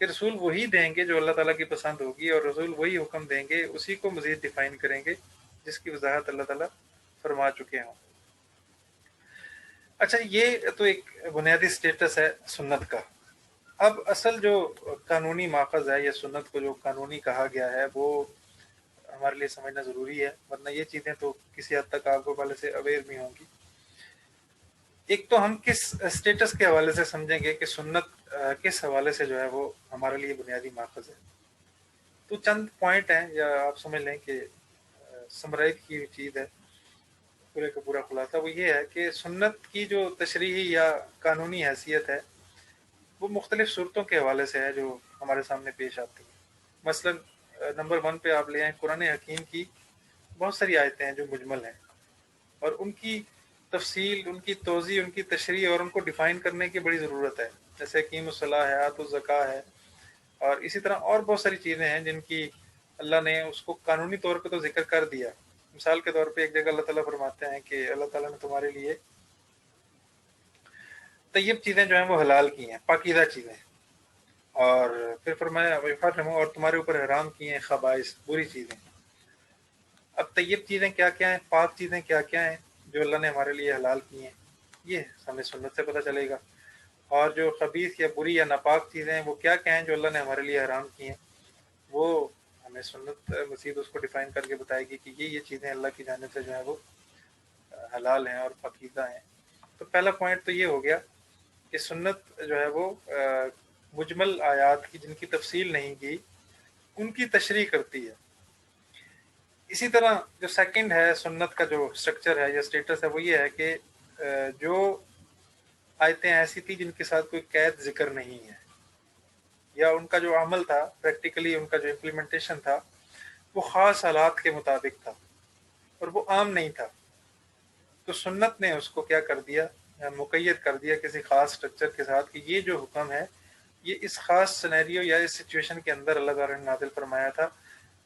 کہ رسول وہی دیں گے جو اللہ تعالیٰ کی پسند ہوگی، اور رسول وہی حکم دیں گے، اسی کو مزید ڈیفائن کریں گے جس کی وضاحت اللہ تعالیٰ فرما چکے ہوں۔ اچھا، یہ تو ایک بنیادی سٹیٹس ہے سنت کا۔ اب اصل جو قانونی ماخذ ہے یا سنت کو جو قانونی کہا گیا ہے وہ ہمارے لیے سمجھنا ضروری ہے، ورنہ یہ چیزیں تو کسی حد تک آپ کو پہلے سے اویئر بھی ہوں گی۔ ایک تو ہم کس سٹیٹس کے حوالے سے سمجھیں گے کہ سنت کس حوالے سے جو ہے وہ ہمارے لیے بنیادی ماخذ ہے، تو چند پوائنٹ ہیں، یا آپ سمجھ لیں کہ سمرائز کی ہوئی چیز ہے، پورے کا پورا خلاصہ وہ یہ ہے کہ سنت کی جو تشریحی یا قانونی حیثیت ہے وہ مختلف صورتوں کے حوالے سے ہے جو ہمارے سامنے پیش آتی ہیں۔ مثلا نمبر 1 پہ آپ لے آئیں قرآن حکیم کی بہت ساری آیتیں ہیں جو مجمل ہیں، اور ان کی تفصیل، ان کی توضیح، ان کی تشریح اور ان کو ڈیفائن کرنے کی بڑی ضرورت ہے، جیسے حکیم الصلاح ہے، آت الزکاہ ہے، اور اسی طرح اور بہت ساری چیزیں ہیں جن کی اللہ نے اس کو قانونی طور پہ تو ذکر کر دیا۔ مثال کے طور پہ ایک جگہ اللہ تعالیٰ فرماتے ہیں کہ اللہ تعالیٰ نے تمہارے لیے طیب چیزیں جو ہیں وہ حلال کی ہیں، پاکیزہ چیزیں، اور پھر فرمایا اور تمہارے اوپر حرام کی ہیں خبائث، بری چیزیں۔ اب طیب چیزیں کیا کیا ہیں، پاک چیزیں کیا کیا ہیں جو اللہ نے ہمارے لیے حلال کی ہیں، یہ ہمیں سنت سے پتہ چلے گا۔ اور جو خبیث یا بری یا ناپاک چیزیں ہیں وہ کیا کیا ہیں جو اللہ نے ہمارے لیے حرام کی ہیں، وہ ہمیں سنت مزید اس کو ڈیفائن کر کے بتائے گی کہ یہ چیزیں اللہ کی جانب سے جو ہیں وہ حلال ہیں اور پاکیزہ ہیں۔ تو پہلا پوائنٹ تو یہ ہو گیا کہ سنت جو ہے وہ مجمل آیات کی جن کی تفصیل نہیں کی ان کی تشریح کرتی ہے۔ اسی طرح جو سیکنڈ ہے سنت کا جو سٹرکچر ہے یا سٹیٹس ہے وہ یہ ہے کہ جو آیتیں ایسی تھی جن کے ساتھ کوئی قید ذکر نہیں ہے، یا ان کا جو عمل تھا پریکٹیکلی، ان کا جو امپلیمنٹیشن تھا وہ خاص حالات کے مطابق تھا اور وہ عام نہیں تھا، تو سنت نے اس کو کیا کر دیا، مقید کر دیا کسی خاص سٹرکچر کے ساتھ کہ یہ جو حکم ہے یہ اس خاص سینیریو یا اس سچویشن کے اندر اللہ تعالیٰ نے نازل فرمایا تھا،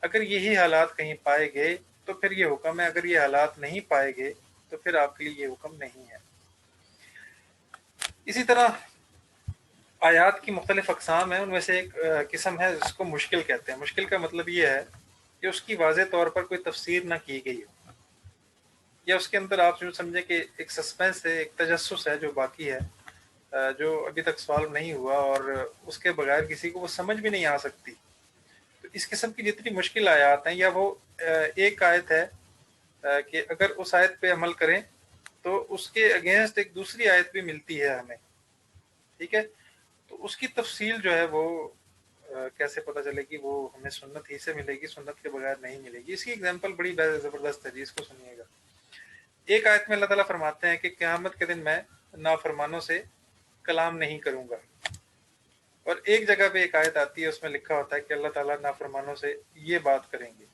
اگر یہی حالات کہیں پائے گئے تو پھر یہ حکم ہے، اگر یہ حالات نہیں پائے گئے تو پھر آپ کے لیے یہ حکم نہیں ہے۔ اسی طرح آیات کی مختلف اقسام ہیں، ان میں سے ایک قسم ہے جس کو مشکل کہتے ہیں۔ مشکل کا مطلب یہ ہے کہ اس کی واضح طور پر کوئی تفسیر نہ کی گئی ہو، یا اس کے اندر آپ جو سمجھیں کہ ایک سسپینس ہے، ایک تجسس ہے جو باقی ہے، جو ابھی تک سالو نہیں ہوا، اور اس کے بغیر کسی کو وہ سمجھ بھی نہیں آ سکتی۔ تو اس قسم کی جتنی مشکل آیات ہیں، یا وہ ایک آیت ہے کہ اگر اس آیت پہ عمل کریں تو اس کے اگینسٹ ایک دوسری آیت بھی ملتی ہے ہمیں، ٹھیک ہے، تو اس کی تفصیل جو ہے وہ کیسے پتہ چلے گی، وہ ہمیں سنت ہی سے ملے گی، سنت کے بغیر نہیں ملے گی۔ اس کی اگزامپل بڑی زبردست ہے جی، اس کو سنیے گا۔ ایک آیت میں اللہ تعالیٰ فرماتے ہیں کہ قیامت کے دن میں نافرمانوں سے کلام نہیں کروں گا، اور ایک جگہ پہ ایک آیت آتی ہے اس میں لکھا ہوتا ہے کہ اللہ تعالیٰ نافرمانوں سے یہ بات کریں گے،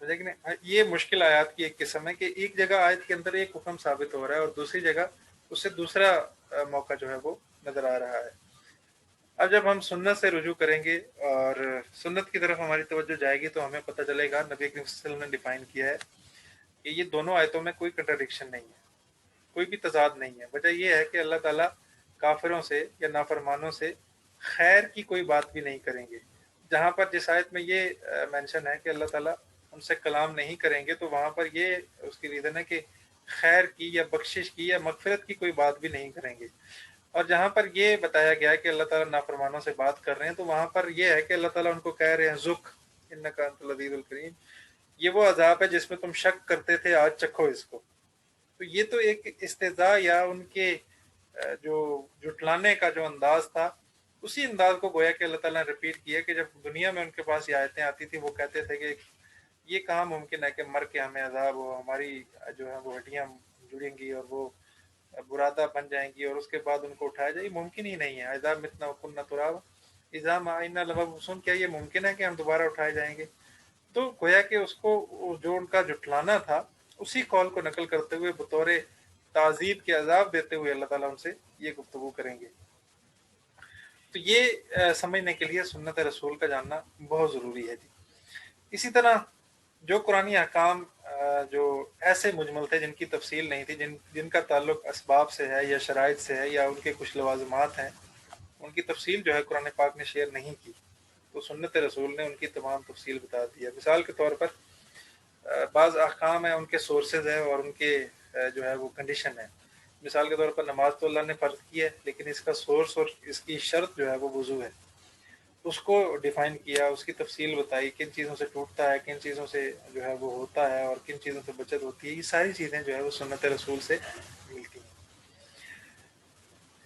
سمجھے کہ نہیں؟ یہ مشکل آیات کی ایک قسم ہے کہ ایک جگہ آیت کے اندر ایک حکم ثابت ہو رہا ہے اور دوسری جگہ اس سے دوسرا موقع جو ہے وہ نظر آ رہا ہے۔ اب جب ہم سنت سے رجوع کریں گے اور سنت کی طرف ہماری توجہ جائے گی تو ہمیں پتہ چلے گا نبی کریم صلی اللہ علیہ وسلم نے ڈیفائن کیا ہے کہ یہ دونوں آیتوں میں کوئی کنٹراڈکشن نہیں ہے، کوئی بھی تضاد نہیں ہے۔ وجہ یہ ہے کہ اللہ تعالیٰ کافروں سے یا نافرمانوں سے خیر کی کوئی بات بھی نہیں کریں گے۔ جہاں پر جس آیت میں یہ مینشن ہے کہ اللہ تعالیٰ ان سے کلام نہیں کریں گے، تو وہاں پر یہ اس کی ریزن ہے کہ خیر کی یا بخشش کی یا مغفرت کی کوئی بات بھی نہیں کریں گے۔ اور جہاں پر یہ بتایا گیا ہے کہ اللہ تعالیٰ نافرمانوں سے بات کر رہے ہیں، تو وہاں پر یہ ہے کہ اللہ تعالیٰ ان کو کہہ رہے ہیں ذق انک انت العزیز الکریم، یہ وہ عذاب ہے جس میں تم شک کرتے تھے، آج چکھو اس کو۔ تو یہ تو ایک استہزاء یا ان کے جو جھٹلانے کا جو انداز تھا، اسی انداز کو گویا کہ اللہ تعالیٰ نے ریپیٹ کیا کہ جب دنیا میں ان کے پاس یہ آیتیں آتی تھی وہ کہتے تھے کہ یہ کہاں ممکن ہے کہ مر کے ہمیں عذاب ہو، ہماری جو ہے وہ ہڈیاں جڑیں گی اور وہ برادہ بن جائیں گی اور اس کے بعد ان کو اٹھایا جائے، یہ ممکن ہی نہیں ہے۔ اذا متنا وکنا تراب اذا ما عنا لمبعوثون، کیا یہ ممکن ہے کہ ہم دوبارہ اٹھائے جائیں گے؟ تو گویا کہ اس کو جو ان کا جھٹلانا تھا اسی قول کو نقل کرتے ہوئے بطور تعذیب کے عذاب دیتے ہوئے اللہ تعالیٰ ان سے یہ گفتگو کریں گے۔ تو یہ سمجھنے کے لیے سنت رسول کا جاننا بہت ضروری ہے جی۔ اسی طرح جو قرآنی احکام جو ایسے مجمل تھے جن کی تفصیل نہیں تھی، جن کا تعلق اسباب سے ہے یا شرائط سے ہے یا ان کے کچھ لوازمات ہیں، ان کی تفصیل جو ہے قرآن پاک نے شیئر نہیں کی، تو سنت رسول نے ان کی تمام تفصیل بتا دی ہے۔ مثال کے طور پر بعض احکام ہیں، ان کے سورسز ہیں اور ان کے جو ہے وہ کنڈیشن ہے۔ مثال کے طور پر نماز تو اللہ نے فرض کی ہے، لیکن اس کا سورس اور اس کی شرط جو ہے وہ وضو ہے، اس کو ڈیفائن کیا، اس کی تفصیل بتائی، کن چیزوں سے ٹوٹتا ہے، کن چیزوں سے جو ہے وہ ہوتا ہے اور کن چیزوں سے بچت ہوتی ہے۔ یہ ساری چیزیں جو ہے وہ سنت رسول سے ملتی ہیں۔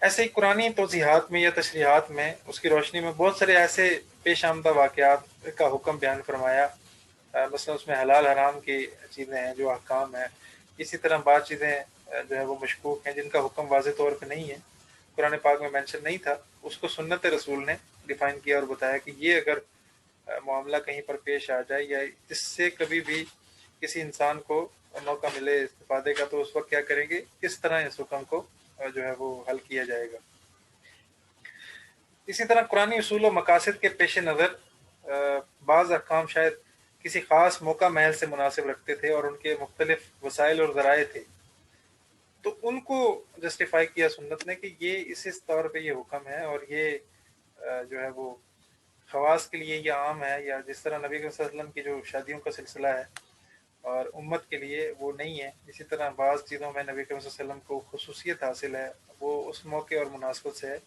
ایسے ہی قرآنی توضیحات میں یا تشریحات میں اس کی روشنی میں بہت سارے ایسے پیش آمدہ واقعات کا حکم بیان فرمایا، مثلا اس میں حلال حرام کی چیزیں ہیں جو احکام ہیں، اسی طرح بعض چیزیں جو ہے وہ مشکوک ہیں جن کا حکم واضح طور پہ نہیں ہے، قرآن پاک میں مینشن نہیں تھا، اس کو سنت رسول نے ڈیفائن کیا اور بتایا کہ یہ اگر معاملہ کہیں پر پیش آ جائے یا اس سے کبھی بھی کسی انسان کو موقع ملے استفادے کا تو اس وقت کیا کریں گے، کس طرح اس حکم کو جو ہے وہ حل کیا جائے گا۔ اسی طرح قرآنی اصول و مقاصد کے پیش نظر بعض احکام شاید کسی خاص موقع محل سے مناسب رکھتے تھے اور ان کے مختلف وسائل اور ذرائع تھے، تو ان کو جسٹیفائی کیا سنت نے کہ یہ اس طور پہ یہ حکم ہے اور یہ جو ہے وہ خواص کے لیے یہ عام ہے، یا جس طرح نبی صلی اللہ علیہ وسلم کی جو شادیوں کا سلسلہ ہے اور امت کے لیے وہ نہیں ہے، اسی طرح بعض چیزوں میں نبی صلی اللہ علیہ وسلم کو خصوصیت حاصل ہے، وہ اس موقع اور مناسبت سے ہے،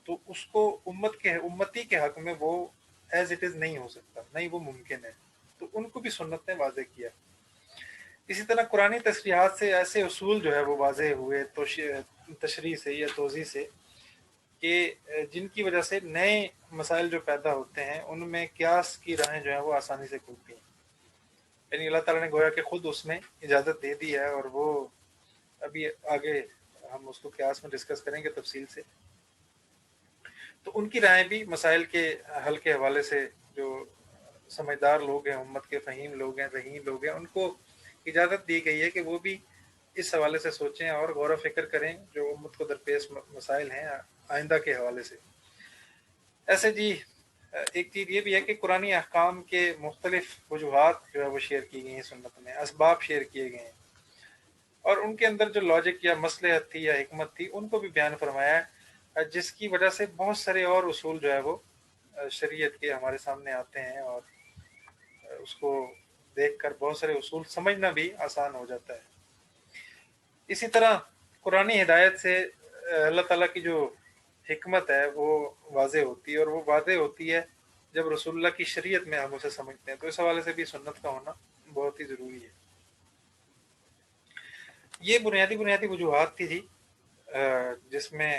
تو اس کو امتی کے حق میں وہ ایز اٹ از نہیں ہو سکتا، نہیں وہ ممکن ہے، تو ان کو بھی سنت نے واضح کیا۔ اسی طرح قرآنی تصریحات سے ایسے اصول جو ہے وہ واضح ہوئے تشریح سے یا توضیح سے کہ جن کی وجہ سے نئے مسائل جو پیدا ہوتے ہیں ان میں قیاس کی راہیں جو ہیں وہ آسانی سے کھلتی ہیں، یعنی اللہ تعالیٰ نے گویا کہ خود اس میں اجازت دے دی ہے، اور وہ ابھی آگے ہم اس کو قیاس میں ڈسکس کریں گے تفصیل سے۔ تو ان کی رائے بھی مسائل کے حل کے حوالے سے جو سمجھدار لوگ ہیں، امت کے فہیم لوگ ہیں، ذہین لوگ ہیں، ان کو اجازت دی گئی ہے کہ وہ بھی اس حوالے سے سوچیں اور غور و فکر کریں جو امت کو درپیش مسائل ہیں آئندہ کے حوالے سے۔ ایسے جی ایک چیز یہ بھی ہے کہ قرآنی احکام کے مختلف وجوہات جو ہے وہ شیئر کی گئی ہیں سنت میں، اسباب شیئر کیے گئے ہیں، اور ان کے اندر جو لاجک یا مصلحت تھی یا حکمت تھی ان کو بھی بیان فرمایا ہے، جس کی وجہ سے بہت سارے اور اصول جو ہے وہ شریعت کے ہمارے سامنے آتے ہیں، اور اس کو دیکھ کر بہت سارے اصول سمجھنا بھی آسان ہو جاتا ہے۔ اسی طرح قرآنی ہدایت سے اللہ تعالیٰ کی جو حکمت ہے وہ واضح ہوتی ہے، اور وہ واضح ہوتی ہے جب رسول اللہ کی شریعت میں ہم اسے سمجھتے ہیں، تو اس حوالے سے بھی سنت کا ہونا بہت ہی ضروری ہے۔ یہ بنیادی وجوہات تھی جی جس میں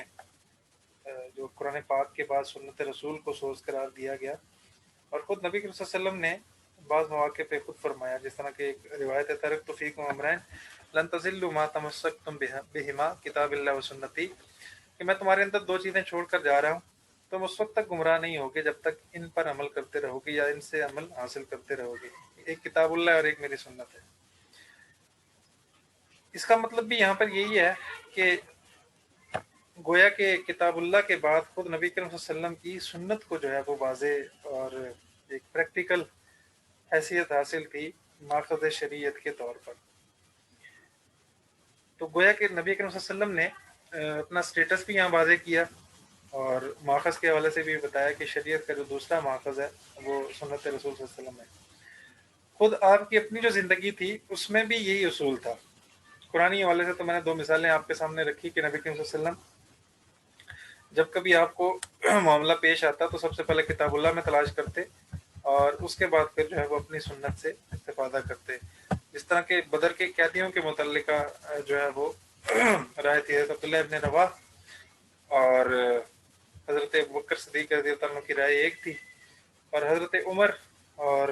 جو قرآن پاک کے بعد سنت رسول کو سورس قرار دیا گیا، اور خود نبی صلی اللہ علیہ وسلم نے بعض مواقع پہ خود فرمایا، جس طرح کہ ایک روایت ہے ترکت فیکم امرین لن تضلوا ما تمسکتم بہما کتاب اللہ و سنتی، کہ میں تمہارے اندر دو چیزیں چھوڑ کر جا رہا ہوں، تم اس وقت تک گمراہ نہیں ہوگے جب تک ان پر عمل کرتے رہو گے یا ان سے عمل حاصل کرتے رہو گے۔ ایک کتاب اللہ اور ایک میری سنت ہے۔ اس کا مطلب بھی یہاں پر یہی ہے کہ گویا کہ کتاب اللہ کے بعد خود نبی کریم صلی اللہ علیہ وسلم کی سنت کو جو ہے وہ واضح اور ایک پریکٹیکل حیثیت حاصل تھی ماخذ شریعت کے طور پر۔ تو گویا کہ نبی کریم صلی اللہ علیہ وسلم نے اپنا سٹیٹس بھی یہاں واضح کیا، اور ماخذ کے حوالے سے بھی بتایا کہ شریعت کا جو دوسرا ماخذ ہے وہ سنت رسول صلی اللہ علیہ وسلم ہے۔ خود آپ کی اپنی جو زندگی تھی اس میں بھی یہی اصول تھا۔ قرآنی حوالے سے تو میں نے دو مثالیں آپ کے سامنے رکھی کہ نبی کریم صلی اللہ علیہ وسلم جب کبھی آپ کو معاملہ پیش آتا تو سب سے پہلے کتاب اللہ میں تلاش کرتے، اور اس کے بعد پھر جو ہے وہ اپنی سنت سے استفادہ کرتے۔ جس طرح کہ بدر کے قیدیوں کے متعلقہ جو ہے وہ رائے تھی حضرت عبداللہ ابن رواح اور حضرت ابوبکر صدیق رضی اللہ عنہ کی رائے ایک تھی، اور حضرت عمر اور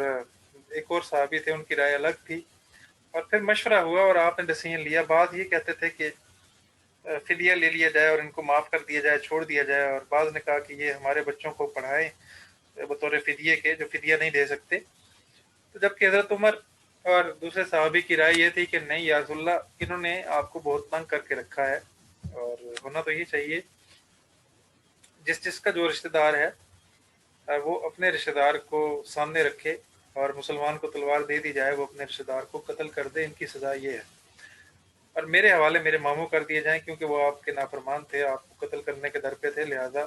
ایک اور صحابی تھے ان کی رائے الگ تھی، اور پھر مشورہ ہوا اور آپ نے ڈیسیژن لیا۔ بعض یہ کہتے تھے کہ فدیہ لے لیا جائے اور ان کو معاف کر دیا جائے، چھوڑ دیا جائے، اور بعض نے کہا کہ یہ ہمارے بچوں کو پڑھائیں بطور فدیے کے جو فدیہ نہیں دے سکتے۔ تو جبکہ حضرت عمر اور دوسرے صحابی کی رائے یہ تھی کہ نہیں یا رسول اللہ، انہوں نے آپ کو بہت تنگ کر کے رکھا ہے، اور ہونا تو یہ چاہیے جس کا جو رشتہ دار ہے وہ اپنے رشتہ دار کو سامنے رکھے، اور مسلمان کو تلوار دے دی جائے وہ اپنے رشتہ دار کو قتل کر دے، ان کی سزا یہ ہے، اور میرے حوالے میرے ماموں کر دیے جائیں کیونکہ وہ آپ کے نافرمان تھے، آپ کو قتل کرنے کے در پہ تھے، لہذا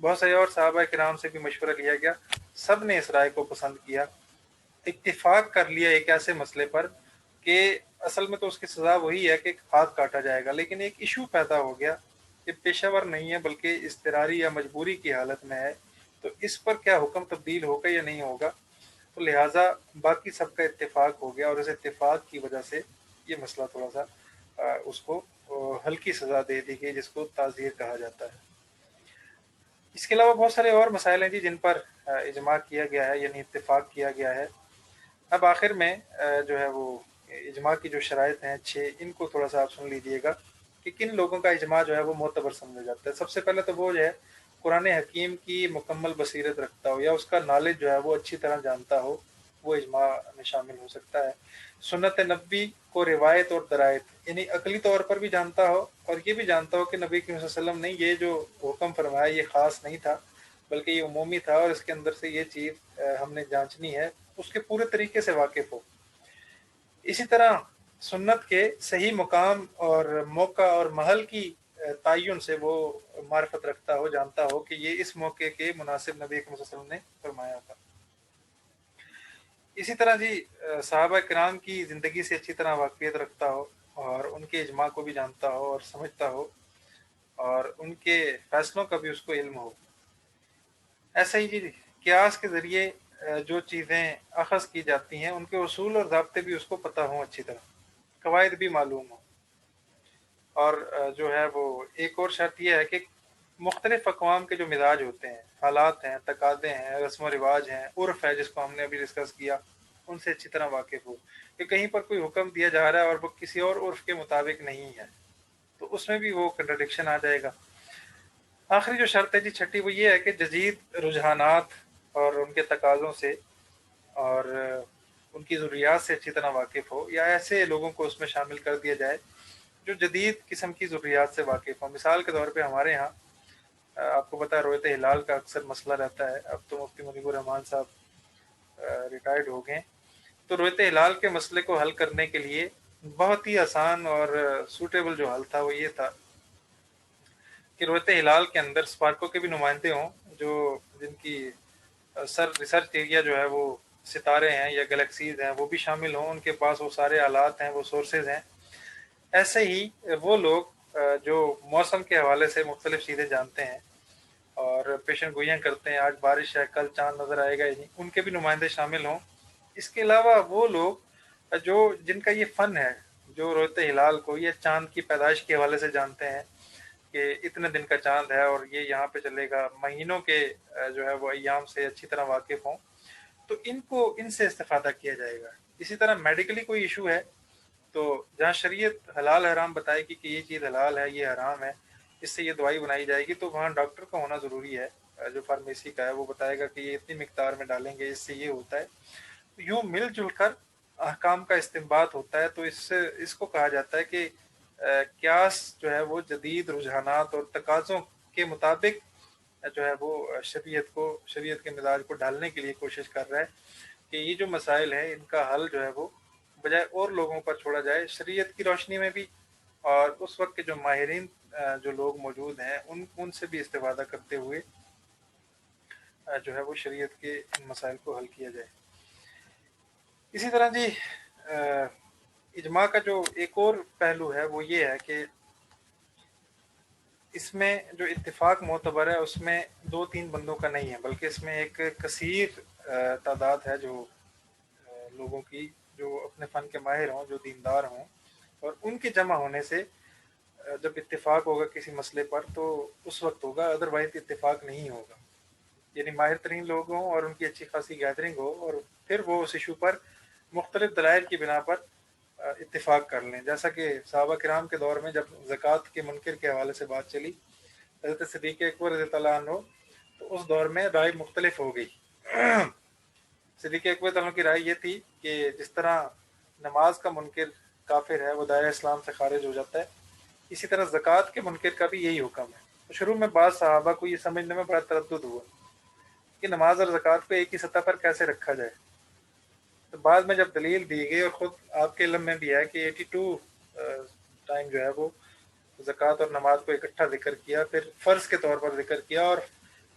بہت سے اور صحابہ کرام سے بھی مشورہ لیا گیا، سب نے اس رائے کو پسند کیا، اتفاق کر لیا ایک ایسے مسئلے پر کہ اصل میں تو اس کی سزا وہی ہے کہ ہاتھ کاٹا جائے گا، لیکن ایک ایشو پیدا ہو گیا کہ پیشہ ور نہیں ہے بلکہ اضطراری یا مجبوری کی حالت میں ہے، تو اس پر کیا حکم تبدیل ہوگا یا نہیں ہوگا؟ تو لہٰذا باقی سب کا اتفاق ہو گیا، اور اس اتفاق کی وجہ سے یہ مسئلہ تھوڑا سا اس کو ہلکی سزا دے دی گئی، جس کو تعزیر کہا جاتا ہے۔ اس کے علاوہ بہت سارے اور مسائل ہیں جی جن پر اجماع کیا گیا ہے، یعنی اتفاق کیا گیا ہے۔ اب آخر میں جو ہے وہ اجماع کی جو شرائط ہیں 6، ان کو تھوڑا سا آپ سن لیجئے گا کہ کن لوگوں کا اجماع جو ہے وہ معتبر سمجھا جاتا ہے۔ سب سے پہلے تو وہ جو ہے قرآن حکیم کی مکمل بصیرت رکھتا ہو یا اس کا نالج جو ہے وہ اچھی طرح جانتا ہو، وہ اجماع میں شامل ہو سکتا ہے۔ سنت نبی کو روایت اور درایت یعنی عقلی طور پر بھی جانتا ہو، اور یہ بھی جانتا ہو کہ نبی کریم صلی اللہ علیہ وسلم نے یہ جو حکم فرمایا یہ خاص نہیں تھا بلکہ یہ عمومی تھا، اور اس کے اندر سے یہ چیز ہم نے جانچنی ہے، اس کے پورے طریقے سے واقف ہو۔ اسی طرح سنت کے صحیح مقام اور موقع اور محل کی تعین سے وہ معرفت رکھتا ہو، جانتا ہو کہ یہ اس موقع کے مناسب نبی کریم صلی اللہ علیہ وسلم نے فرمایا تھا۔ اسی طرح جی صحابہ کرام کی زندگی سے اچھی طرح واقفیت رکھتا ہو، اور ان کے اجماع کو بھی جانتا ہو اور سمجھتا ہو، اور ان کے فیصلوں کا بھی اس کو علم ہو۔ ایسا ہی جی قیاس کے ذریعے جو چیزیں اخذ کی جاتی ہیں ان کے اصول اور ضابطے بھی اس کو پتہ ہوں، اچھی طرح قواعد بھی معلوم ہوں۔ اور جو ہے وہ ایک اور شرط یہ ہے کہ مختلف اقوام کے جو مزاج ہوتے ہیں، حالات ہیں، تقاضے ہیں، رسم و رواج ہیں، عرف ہے جس کو ہم نے ابھی ڈسکس کیا، ان سے اچھی طرح واقف ہو کہ کہیں پر کوئی حکم دیا جا رہا ہے اور وہ کسی اور عرف کے مطابق نہیں ہے، تو اس میں بھی وہ کنٹرڈکشن آ جائے گا۔ آخری جو شرط ہے جی چھٹی، وہ یہ ہے کہ جدید رجحانات اور ان کے تقاضوں سے اور ان کی ضروریات سے اچھی طرح واقف ہو، یا ایسے لوگوں کو اس میں شامل کر دیا جائے جو جدید قسم کی ضروریات سے واقف ہوں۔ مثال کے طور پہ ہمارے ہاں آپ کو پتا ہے رویت ہلال کا اکثر مسئلہ رہتا ہے، اب تو مفتی منیب الرحمان صاحب ریٹائرڈ ہو گئے، تو رویت ہلال کے مسئلے کو حل کرنے کے لیے بہت ہی آسان اور سوٹیبل جو حل تھا وہ یہ تھا کہ رویت ہلال کے اندر اسپارکو کے بھی نمائندے ہوں، جن کی سر ریسرچ ایریا جو ہے وہ ستارے ہیں یا گلیکسیز ہیں، وہ بھی شامل ہوں، ان کے پاس وہ سارے آلات ہیں، وہ سورسز ہیں۔ ایسے ہی وہ لوگ جو موسم کے حوالے سے مختلف چیزیں جانتے ہیں اور پیشن گوئیاں کرتے ہیں، آج بارش ہے، کل چاند نظر آئے گا، ان کے بھی نمائندے شامل ہوں۔ اس کے علاوہ وہ لوگ جن کا یہ فن ہے، جو رویت ہلال کو یا چاند کی پیدائش کے حوالے سے جانتے ہیں کہ اتنے دن کا چاند ہے اور یہ یہاں پہ چلے گا، مہینوں کے جو ہے وہ ایام سے اچھی طرح واقف ہوں، تو ان سے استفادہ کیا جائے گا۔ اسی طرح میڈیکلی کوئی ایشو ہے تو جہاں شریعت حلال حرام بتائے گی کہ یہ چیز حلال ہے، یہ حرام ہے، اس سے یہ دوائی بنائی جائے گی، تو وہاں ڈاکٹر کا ہونا ضروری ہے، جو فارمیسی کا ہے وہ بتائے گا کہ یہ اتنی مقدار میں ڈالیں گے، اس سے یہ ہوتا ہے۔ یوں مل جل کر احکام کا استنباط ہوتا ہے، تو اس کو کہا جاتا ہے کہ قیاس جو ہے وہ جدید رجحانات اور تقاضوں کے مطابق جو ہے وہ شریعت کے مزاج کو ڈھالنے کے لیے کوشش کر رہا ہے کہ یہ جو مسائل ہیں ان کا حل جو ہے وہ بجائے اور لوگوں پر چھوڑا جائے، شریعت کی روشنی میں بھی، اور اس وقت کے جو ماہرین جو لوگ موجود ہیں ان سے بھی استفادہ کرتے ہوئے جو ہے وہ شریعت کے ان مسائل کو حل کیا جائے۔ اسی طرح جی اجماع کا جو ایک اور پہلو ہے وہ یہ ہے کہ اس میں جو اتفاق معتبر ہے اس میں 2-3 بندوں کا نہیں ہے، بلکہ اس میں ایک کثیر تعداد ہے جو لوگوں کی، جو اپنے فن کے ماہر ہوں، جو دیندار ہوں، اور ان کے جمع ہونے سے جب اتفاق ہوگا کسی مسئلے پر تو اس وقت ہوگا، ادروائز اتفاق نہیں ہوگا۔ یعنی ماہر ترین لوگ ہوں اور ان کی اچھی خاصی گیدرنگ ہو، اور پھر وہ اس ایشو پر مختلف دلائل کی بنا پر اتفاق کر لیں، جیسا کہ صحابہ کرام کے دور میں جب زکوٰۃ کے منکر کے حوالے سے بات چلی، حضرت صدیق اکبر رضی اللہ عنہ، تو اس دور میں رائے مختلف ہو گئی۔ صدیق اکبر عنہ کی رائے یہ تھی کہ جس طرح نماز کا منکر کافر ہے، وہ دائرہ اسلام سے خارج ہو جاتا ہے، اسی طرح زکوٰۃ کے منکر کا بھی یہی حکم ہے۔ تو شروع میں بعض صحابہ کو یہ سمجھنے میں بڑا تردد ہوا کہ نماز اور زکوٰۃ کو ایک ہی سطح پر کیسے رکھا جائے، تو بعد میں جب دلیل دی گئی، اور خود آپ کے علم میں بھی ہے کہ 82 ٹائم جو ہے وہ زکوٰۃ اور نماز کو اکٹھا ذکر کیا، پھر فرض کے طور پر ذکر کیا، اور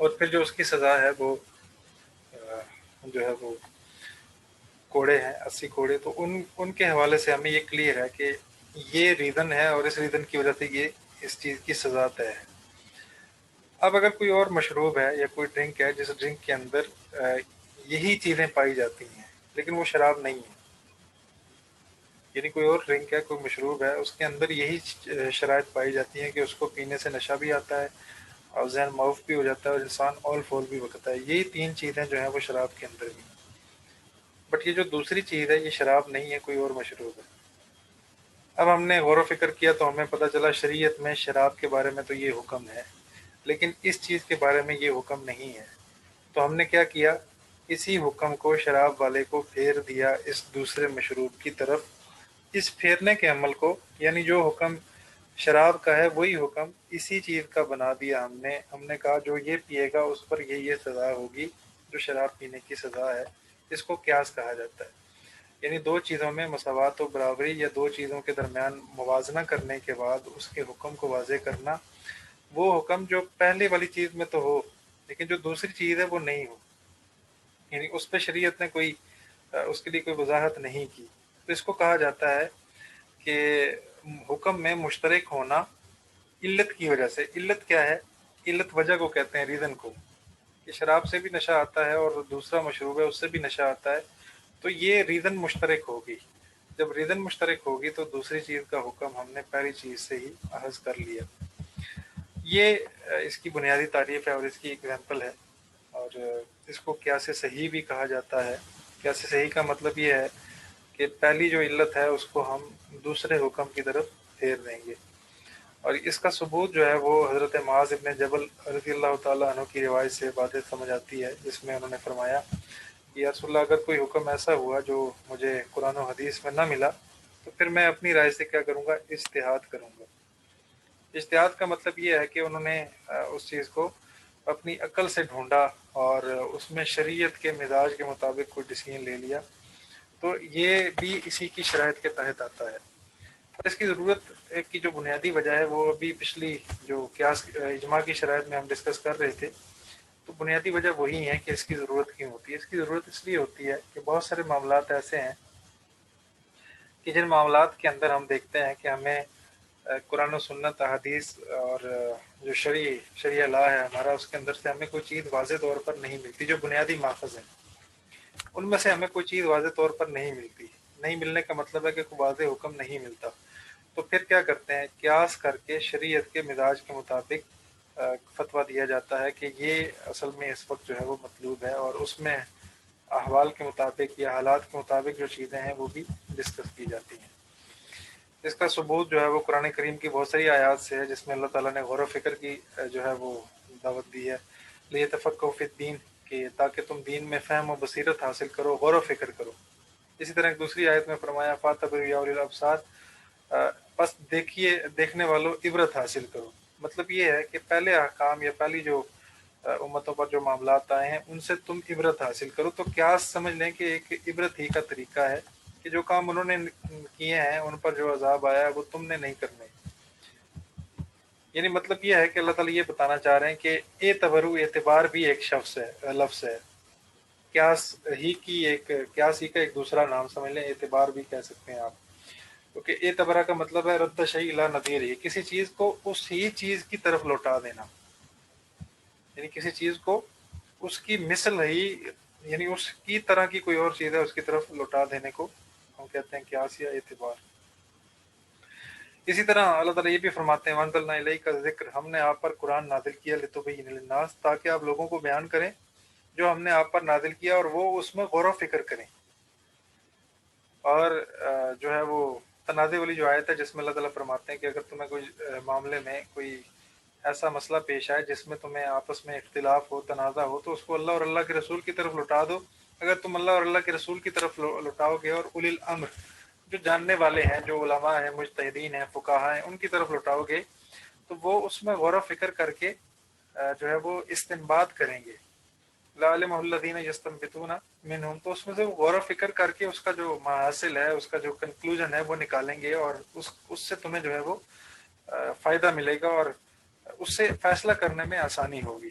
اور پھر جو اس کی سزا ہے وہ جو ہے وہ کوڑے ہیں، 80 کوڑے. تو ان کے حوالے سے ہمیں یہ کلیئر ہے کہ یہ ریزن ہے اور اس ریزن کی وجہ سے یہ اس چیز کی سزا طے ہے. اب اگر کوئی اور مشروب ہے یا کوئی ڈرنک ہے جس ڈرنک کے اندر یہی چیزیں پائی جاتی ہیں لیکن وہ شراب نہیں ہے، یعنی کوئی اور ڈرنک ہے، کوئی مشروب ہے، اس کے اندر یہی شرائط پائی جاتی ہیں کہ اس کو پینے سے نشہ بھی آتا ہے اور ذہن معاف بھی ہو جاتا ہے اور انسان اول فول بھی بکتا ہے. یہی 3 چیزیں جو ہیں وہ شراب کے اندر بھی ہیں. بٹ یہ جو دوسری چیز ہے یہ شراب نہیں ہے، کوئی اور مشروب ہے. اب ہم نے غور و فکر کیا تو ہمیں پتہ چلا شریعت میں شراب کے بارے میں تو یہ حکم ہے لیکن اس چیز کے بارے میں یہ حکم نہیں ہے. تو ہم نے کیا کیا، اسی حکم کو شراب والے کو پھیر دیا اس دوسرے مشروب کی طرف. اس پھیرنے کے عمل کو، یعنی جو حکم شراب کا ہے وہی حکم اسی چیز کا بنا دیا ہم نے کہا جو یہ پیے گا اس پر یہ سزا ہوگی جو شراب پینے کی سزا ہے. اس کو قیاس کہا جاتا ہے، یعنی 2 چیزوں میں مساوات و برابری یا 2 چیزوں کے درمیان موازنہ کرنے کے بعد اس کے حکم کو واضح کرنا. وہ حکم جو پہلے والی چیز میں تو ہو لیکن جو دوسری چیز ہے وہ نہیں ہو، یعنی اس پہ شریعت نے کوئی اس کے لیے کوئی وضاحت نہیں کی. تو اس کو کہا جاتا ہے کہ حکم میں مشترک ہونا علت کی وجہ سے. علت کیا ہے؟ علت وجہ کو کہتے ہیں، ریزن کو، کہ شراب سے بھی نشہ آتا ہے اور دوسرا مشروب ہے اس سے بھی نشہ آتا ہے. تو یہ ریزن مشترک ہوگی. جب ریزن مشترک ہوگی تو دوسری چیز کا حکم ہم نے پہلی چیز سے ہی اخذ کر لیا. یہ اس کی بنیادی تعریف ہے اور اس کی ایگزامپل ہے. اور اس کو قیاس صحیح بھی کہا جاتا ہے. قیاس صحیح کا مطلب یہ ہے کہ پہلی جو علت ہے اس کو ہم دوسرے حکم کی طرف پھیر دیں گے. اور اس کا ثبوت جو ہے وہ حضرت معاذ ابن جبل رضی اللہ تعالیٰ عنہ کی روایت سے باتیں سمجھ آتی ہے، جس میں انہوں نے فرمایا کہ یا رسول اللہ اگر کوئی حکم ایسا ہوا جو مجھے قرآن و حدیث میں نہ ملا تو پھر میں اپنی رائے سے کیا کروں گا؟ اجتہاد کروں گا. اجتہاد کا مطلب یہ ہے کہ انہوں نے اس چیز کو اپنی عقل سے ڈھونڈا اور اس میں شریعت کے مزاج کے مطابق کوئی ڈیسیژن لے لیا. تو یہ بھی اسی کی شرائط کے تحت آتا ہے. اور اس کی ضرورت کی جو بنیادی وجہ ہے وہ ابھی پچھلی جو قیاس اجماع کی شرائط میں ہم ڈسکس کر رہے تھے، تو بنیادی وجہ وہی ہے کہ اس کی ضرورت کیوں ہوتی ہے. اس کی ضرورت اس لیے ہوتی ہے کہ بہت سارے معاملات ایسے ہیں کہ جن معاملات کے اندر ہم دیکھتے ہیں کہ ہمیں قرآن و سنت احادیث اور جو شرعیہ لا ہے ہمارا، اس کے اندر سے ہمیں کوئی چیز واضح طور پر نہیں ملتی. جو بنیادی ماخذ ہیں ان میں سے ہمیں کوئی چیز واضح طور پر نہیں ملتی. نہیں ملنے کا مطلب ہے کہ کوئی واضح حکم نہیں ملتا. تو پھر کیا کرتے ہیں؟ قیاس کر کے شریعت کے مزاج کے مطابق فتویٰ دیا جاتا ہے کہ یہ اصل میں اس وقت جو ہے وہ مطلوب ہے، اور اس میں احوال کے مطابق یا حالات کے مطابق جو چیزیں ہیں وہ بھی ڈسکس کی جاتی ہیں. اس کا ثبوت جو ہے وہ قرآن کریم کی بہت ساری آیات سے ہے، جس میں اللہ تعالیٰ نے غور و فکر کی جو ہے وہ دعوت دی ہے. لِیَتَفَقَّهُوا فِی الدِّین، کہ تاکہ تم دین میں فہم و بصیرت حاصل کرو، غور و فکر کرو. اسی طرح ایک دوسری آیت میں فرمایا فَاتَّبِعُوا یا اُولی الْأَبْصَارِ، بس دیکھنے والوں عبرت حاصل کرو. مطلب یہ ہے کہ پہلے احکام یا پہلی جو امتوں پر جو معاملات آئے ہیں ان سے تم عبرت حاصل کرو. تو قیاس سمجھ لیں کہ ایک عبرت ہی کا طریقہ ہے کہ جو کام انہوں نے کیے ہیں ان پر جو عذاب آیا ہے وہ تم نے نہیں کرنے. یعنی مطلب یہ ہے کہ اللہ تعالیٰ یہ بتانا چاہ رہے ہیں کہ اعتبار بھی ایک لفظ ہے. قیاس ہی کا ایک دوسرا نام سمجھ لیں، اعتبار بھی کہہ سکتے ہیں آپ. کیونکہ اعتبار کا مطلب ہے رد شیء الی نظیرہ، کسی چیز کو اس ہی چیز کی طرف لوٹا دینا. یعنی کسی چیز کو اس کی مثل ہی، یعنی اس کی طرح کی کوئی اور چیز ہے اس کی طرف لوٹا دینے کو ہم کہتے ہیں قیاس یا اعتبار. اسی طرح اللہ تعالیٰ یہ بھی فرماتے ہیں وَأَنزَلْنَا إِلَيْكَ الذِّكْرَ، ہم نے آپ پر قرآن نازل کیا لِتُبَيِّنَ لِلنَّاسِ، تاکہ آپ لوگوں کو بیان کریں جو ہم نے آپ پر نازل کیا اور وہ اس میں غور و فکر کریں. اور جو ہے وہ تنازع والی جو آیت ہے جس میں اللہ تعالیٰ فرماتے ہیں کہ اگر تمہیں کوئی معاملے میں کوئی ایسا مسئلہ پیش آئے جس میں تمہیں آپس میں اختلاف ہو، تنازع ہو، تو اس کو اللہ اور اللہ کے رسول کی طرف لوٹا دو. اگر تم اللہ اور اللہ کے رسول کی طرف لوٹاؤ گے اور اولی الامر جو جاننے والے ہیں، جو علماء ہیں، مجتہدین ہیں، فقہاء ہیں، ان کی طرف لوٹاؤ گے تو وہ اس میں غور و فکر کر کے جو ہے وہ استنباط کریں گے. لَعَلِمَهُ الَّذِينَ يَسْتَنبِطُونَ مِنْهُمْ، تو اس میں سے غور و فکر کر کے اس کا جو حاصل ہے، اس کا جو کنکلوژن ہے وہ نکالیں گے اور اس سے تمہیں جو ہے وہ فائدہ ملے گا اور اس سے فیصلہ کرنے میں آسانی ہوگی.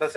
10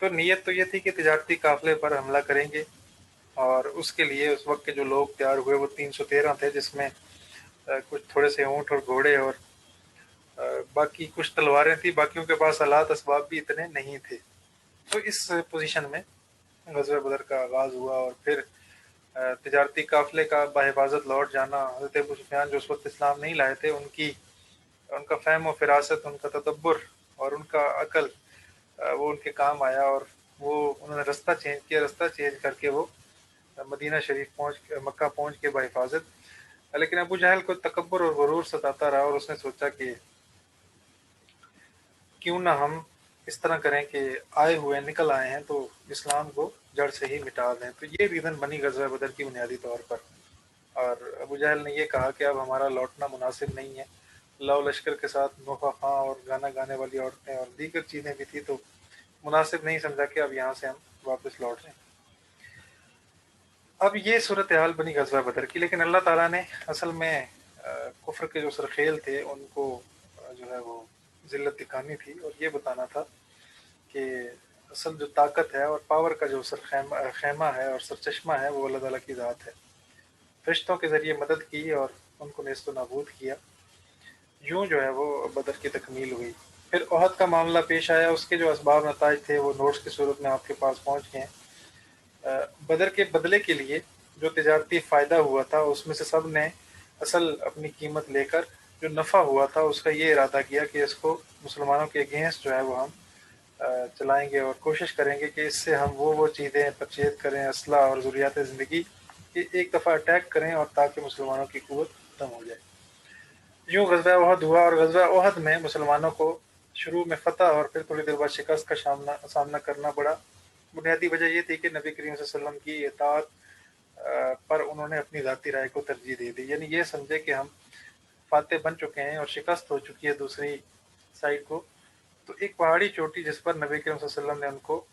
تو نیت تو یہ تھی کہ تجارتی قافلے پر حملہ کریں گے، اور اس کے لیے اس وقت کے جو لوگ تیار ہوئے وہ 313 تھے، جس میں کچھ تھوڑے سے اونٹ اور گھوڑے اور باقی کچھ تلواریں تھیں، باقیوں کے پاس آلات اسباب بھی اتنے نہیں تھے۔ تو اس پوزیشن میں غزوہ بدر کا آغاز ہوا، اور پھر تجارتی قافلے کا بحفاظت لوٹ جانا۔ حضرت ابو سفیان جو اس وقت اسلام نہیں لائے تھے، ان کا فہم و فراست، ان کا تدبر اور ان کا عقل وہ ان کے کام آیا، اور انہوں نے رستہ چینج کر کے وہ مدینہ شریف مکہ پہنچ کے بحفاظت۔ لیکن ابو جہل کو تکبر اور غرور ستاتا رہا، اور اس نے سوچا کہ کیوں نہ ہم اس طرح کریں کہ نکل آئے ہیں تو اسلام کو جڑ سے ہی مٹا دیں۔ تو یہ ریزن بنی غزوہ بدر کی بنیادی طور پر، اور ابو جہل نے یہ کہا کہ اب ہمارا لوٹنا مناسب نہیں ہے۔ لو لشکر کے ساتھ نوحہ خاں اور گانا گانے والی عورتیں اور دیگر چیزیں بھی تھی، تو مناسب نہیں سمجھا کہ اب یہاں سے ہم واپس لوٹ جائیں۔ اب یہ صورتحال بنی غزوہ بدر کی، لیکن اللہ تعالیٰ نے اصل میں کفر کے جو سرخیل تھے ان کو جو ہے وہ ذلت دکھانی تھی، اور یہ بتانا تھا کہ اصل جو طاقت ہے اور پاور کا جو خیمہ ہے اور سرچشمہ ہے وہ اللہ تعالیٰ کی ذات ہے۔ فرشتوں کے ذریعے مدد کی اور ان کو نیست و نابود کیا۔ یوں جو ہے وہ بدر کی تکمیل ہوئی۔ پھر احد کا معاملہ پیش آیا، اس کے جو اسباب نتائج تھے وہ نوٹس کی صورت میں آپ کے پاس پہنچ گئے ہیں۔ بدر کے بدلے کے لیے جو تجارتی فائدہ ہوا تھا اس میں سے سب نے اصل اپنی قیمت لے کر جو نفع ہوا تھا اس کا یہ ارادہ کیا کہ اس کو مسلمانوں کے اگینسٹ جو ہے وہ ہم چلائیں گے، اور کوشش کریں گے کہ اس سے ہم وہ چیزیں پرچیز کریں، اسلحہ اور ضروریات زندگی، کہ ایک دفعہ اٹیک کریں اور تاکہ مسلمانوں کی قوت ختم ہو جائے۔ یوں غزوہ احد ہوا، اور غزوہ احد میں مسلمانوں کو شروع میں فتح اور پھر تھوڑی دیر بعد شکست کا سامنا کرنا پڑا۔ بنیادی وجہ یہ تھی کہ نبی کریم صلی اللہ علیہ وسلم کی اطاعت پر انہوں نے اپنی ذاتی رائے کو ترجیح دے دی، یعنی یہ سمجھے کہ ہم فاتح بن چکے ہیں اور شکست ہو چکی ہے دوسری سائڈ کو۔ تو ایک پہاڑی چوٹی جس پر نبی کریم صلی اللہ علیہ وسلم نے ان کو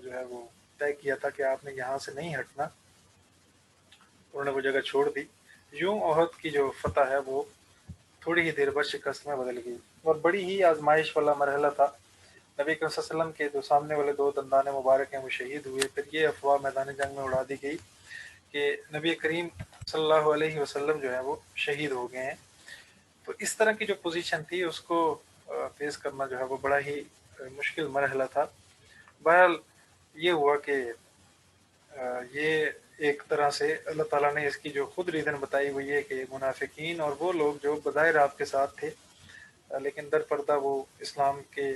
جو ہے وہ طے کیا تھا کہ آپ نے یہاں سے نہیں ہٹنا، انہوں نے وہ جگہ چھوڑ دی۔ یوں احد کی جو فتح ہے وہ تھوڑی ہی دیر بعد شکست میں بدل گئی، اور بڑی ہی آزمائش والا مرحلہ تھا۔ نبی کریم صلی اللہ علیہ وسلم کے جو سامنے والے 2 دندان مبارک ہیں وہ شہید ہوئے۔ پھر یہ افواہ میدان جنگ میں اڑا دی گئی کہ نبی کریم صلی اللہ علیہ وسلم جو ہے وہ شہید ہو گئے ہیں۔ تو اس طرح کی جو پوزیشن تھی اس کو فیس کرنا جو ہے وہ بڑا ہی مشکل مرحلہ تھا۔ بہرحال یہ ہوا کہ یہ ایک طرح سے اللہ تعالیٰ نے اس کی جو خود ریزن بتائی وہ یہ کہ منافقین اور وہ لوگ جو بظاہر آپ کے ساتھ تھے لیکن در پردہ وہ اسلام کے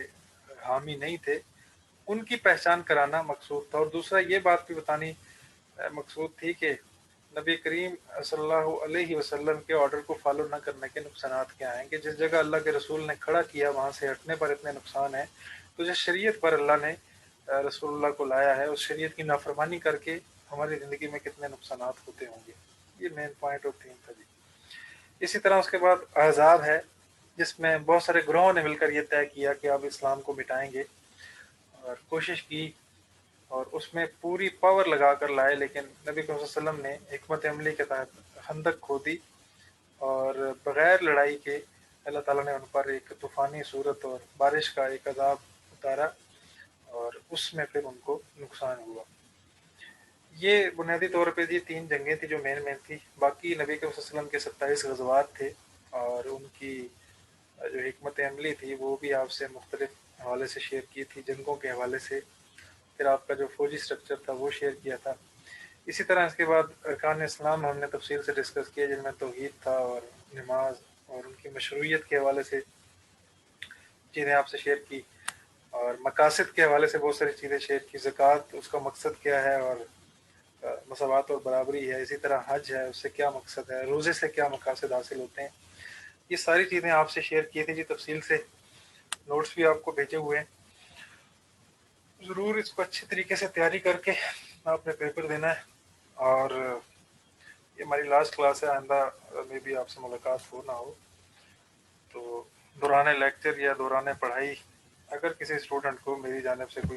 حامی نہیں تھے، ان کی پہچان کرانا مقصود تھا۔ اور دوسرا یہ بات بھی بتانی مقصود تھی کہ نبی کریم صلی اللہ علیہ وسلم کے آرڈر کو فالو نہ کرنے کے نقصانات کیا ہیں، کہ جس جگہ اللہ کے رسول نے کھڑا کیا وہاں سے ہٹنے پر اتنے نقصان ہیں، تو جس شریعت پر اللہ نے رسول اللہ کو لایا ہے اس شریعت کی نافرمانی کر کے ہماری زندگی میں کتنے نقصانات ہوتے ہوں گے۔ یہ مین پوائنٹ اور تھیم تھا جی۔ اسی طرح اس کے بعد احزاب ہے، جس میں بہت سارے گروہوں نے مل کر یہ طے کیا کہ آپ اسلام کو مٹائیں گے، اور کوشش کی اور اس میں پوری پاور لگا کر لائے، لیکن نبی صلی اللہ علیہ وسلم نے حکمت عملی کے تحت خندق کھودی، اور بغیر لڑائی کے اللہ تعالیٰ نے ان پر ایک طوفانی صورت اور بارش کا ایک عذاب اتارا، اور اس میں پھر ان کو نقصان ہوا۔ یہ بنیادی طور پہ یہ 3 جنگیں تھی جو مین تھی۔ باقی نبی صلی اللہ علیہ وسلم کے 27 غزوات تھے، اور ان کی جو حکمت عملی تھی وہ بھی آپ سے مختلف حوالے سے شیئر کی تھی، جنگوں کے حوالے سے۔ پھر آپ کا جو فوجی سٹرکچر تھا وہ شیئر کیا تھا۔ اسی طرح اس کے بعد ارکان اسلام ہم نے تفصیل سے ڈسکس کیا، جن میں توحید تھا اور نماز اور ان کی مشروعیت کے حوالے سے چیزیں آپ سے شیئر کی، اور مقاصد کے حوالے سے بہت ساری چیزیں شیئر کی۔ زکوٰۃ اس کا مقصد کیا ہے، اور مساوات اور برابری ہے۔ اسی طرح حج ہے، اس سے کیا مقصد ہے، روزے سے کیا مقاصد حاصل ہوتے ہیں، یہ ساری چیزیں آپ سے شیئر کی تھی جی تفصیل سے۔ نوٹس بھی آپ کو بھیجے ہوئے ہیں، ضرور اس کو اچھی طریقے سے تیاری کر کے آپ نے پیپر دینا ہے۔ اور یہ ہماری لاسٹ کلاس ہے، آئندہ میں بھی آپ سے ملاقات ہو نہ ہو، تو دوران لیکچر یا دوران پڑھائی اگر کسی اسٹوڈنٹ کو میری جانب سے کوئی